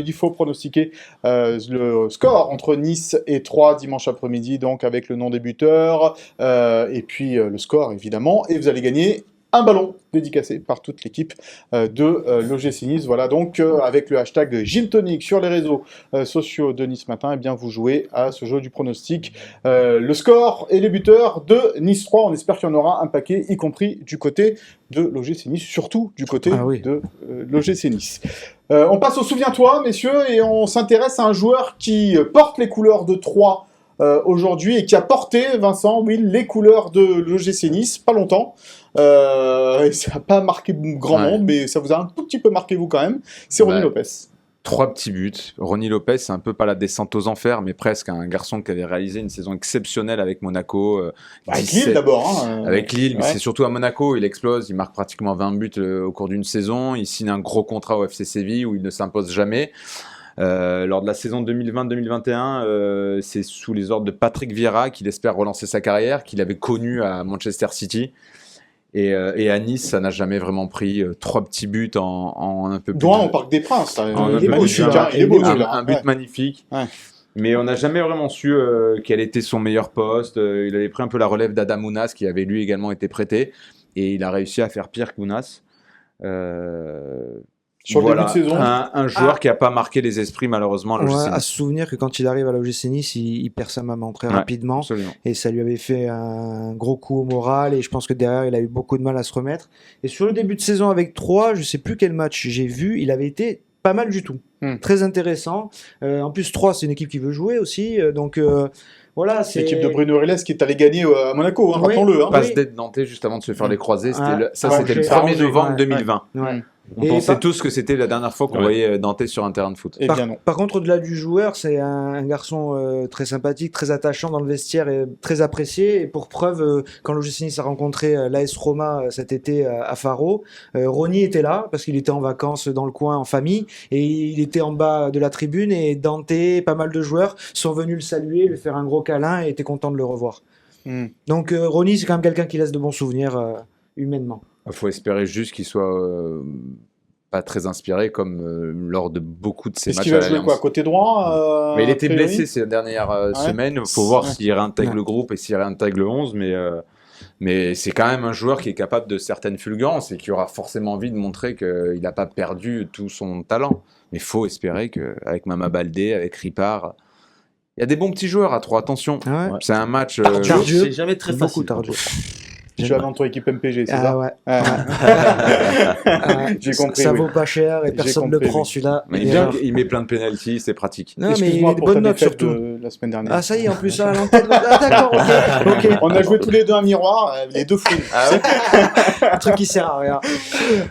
Il faut pronostiquer le score entre Nice et Troyes dimanche après-midi, donc avec le nom des buteurs, et puis le score évidemment. Et vous allez gagner un ballon dédicacé par toute l'équipe de l'OGC Nice. Voilà donc avec le hashtag Gymtonic sur les réseaux sociaux de Nice Matin, eh bien vous jouez à ce jeu du pronostic. Le score et les buteurs de Nice 3, on espère qu'il y en aura un paquet, y compris du côté de l'OGC Nice, surtout du côté de l'OGC Nice. On passe au Souviens-toi, messieurs, et on s'intéresse à un joueur qui porte les couleurs de Troyes aujourd'hui et qui a porté, Vincent, Will, les couleurs de l'OGC Nice, pas longtemps. Et ça n'a pas marqué grand monde, mais ça vous a un tout petit peu marqué vous quand même. C'est Ronny Lopez. 3 petits buts. Ronny Lopez, c'est un peu pas la descente aux enfers, mais presque un garçon qui avait réalisé une saison exceptionnelle avec Monaco. Avec Lille d'abord. Avec Lille, mais c'est surtout à Monaco, il explose, il marque pratiquement 20 buts au cours d'une saison. Il signe un gros contrat au FC Séville où il ne s'impose jamais. Lors de la saison 2020-2021, c'est sous les ordres de Patrick Vieira qu'il espère relancer sa carrière, qu'il avait connu à Manchester City. Et à Nice, ça n'a jamais vraiment pris 3 petits buts en un peu plus. Douin au Parc des Princes. Il est magnifique. Un but magnifique. Ouais. Mais on n'a jamais vraiment su quel était son meilleur poste. Il avait pris un peu la relève d'Adam Ounas, qui avait lui également été prêté. Et il a réussi à faire pire qu'Ounas. Sur le début de saison. Un joueur qui n'a pas marqué les esprits, malheureusement, à l'OGC Nice. À se souvenir que quand il arrive à l'OGC Nice, il perd sa maman très rapidement. Absolument. Et ça lui avait fait un gros coup au moral. Et je pense que derrière, il a eu beaucoup de mal à se remettre. Et sur le début de saison avec Troyes, je ne sais plus quel match j'ai vu, il avait été pas mal du tout. Très intéressant. En plus, Troyes, c'est une équipe qui veut jouer aussi. Donc. Voilà, c'est l'équipe de Bruno Riles qui est allée gagner à Monaco, rappelons-le. Passe d'aide Nantais juste avant de se faire les croisés. C'était le 1er novembre 2020. On pensait tous que c'était la dernière fois qu'on voyait Nantais sur un terrain de foot. Par contre, au-delà du joueur, c'est un garçon très sympathique, très attachant dans le vestiaire et très apprécié. Et pour preuve, quand l'OGC Nice a rencontré l'AS Roma cet été à Faro, Ronny était là parce qu'il était en vacances dans le coin en famille et il était en bas de la tribune et Dante, pas mal de joueurs sont venus le saluer, lui faire un gros câlin et étaient contents de le revoir. Donc Ronny, c'est quand même quelqu'un qui laisse de bons souvenirs humainement. Il faut espérer juste qu'il soit pas très inspiré comme lors de beaucoup de ses matchs. Est-ce qu'il va jouer quoi, côté droit Mais il était blessé ces dernières semaines. Il faut voir s'il réintègre le groupe et s'il réintègre le 11. Mais c'est quand même un joueur qui est capable de certaines fulgurances et qui aura forcément envie de montrer qu'il n'a pas perdu tout son talent. Mais il faut espérer qu'avec Mama Baldé, avec Ripard, il y a des bons petits joueurs à Troyes. Attention, c'est un match. C'est jamais très facile. Tu as dans ton équipe MPG, c'est ça? Ouais. J'ai compris. Ça vaut pas cher et personne ne le prend celui-là. Mais il met plein de pénaltys, c'est pratique. Non, mais il a des bonnes notes surtout. La semaine dernière. Ah, ça y est, en plus, à l'antenne. Ah, d'accord, ok. On a joué tous les deux un miroir, les deux fous. Un truc qui sert à rien.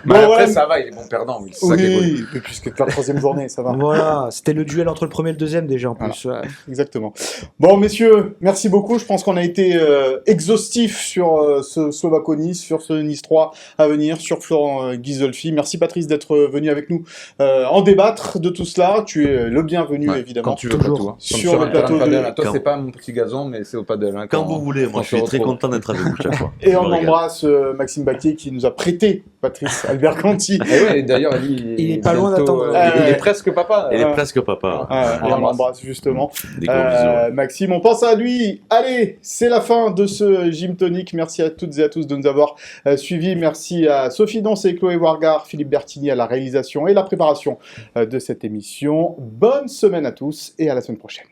Bon, après, ça va, il est bon perdant. Oui, puisque la troisième journée, ça va. Voilà, c'était le duel entre le premier et le deuxième déjà en plus. Exactement. Bon, messieurs, merci beaucoup. Je pense qu'on a été exhaustif sur ce Slovaco-Nice, sur ce Nice 3 à venir, sur Florent Ghisolfi. Merci Patrice d'être venu avec nous en débattre de tout cela. Tu es le bienvenu, évidemment. Quand tu veux, toujours. Sur le plateau de... Toi, c'est pas mon petit gazon, mais c'est au padel. Quand vous voulez, moi je suis très content d'être avec vous chaque fois. Et on embrasse Maxime Baquier qui nous a prêté Patrice Albert Conti. Et d'ailleurs, il est pas loin d'attendre. Il est presque papa. Il est presque papa. Et on l'embrasse justement. Des gros bisous. Maxime, on pense à lui. Allez, c'est la fin de ce Gymtonic. Merci à toutes et à tous de nous avoir suivis. Merci à Sophie Donce et Chloé Wargard, Philippe Bertini à la réalisation et la préparation de cette émission. Bonne semaine à tous et à la semaine prochaine.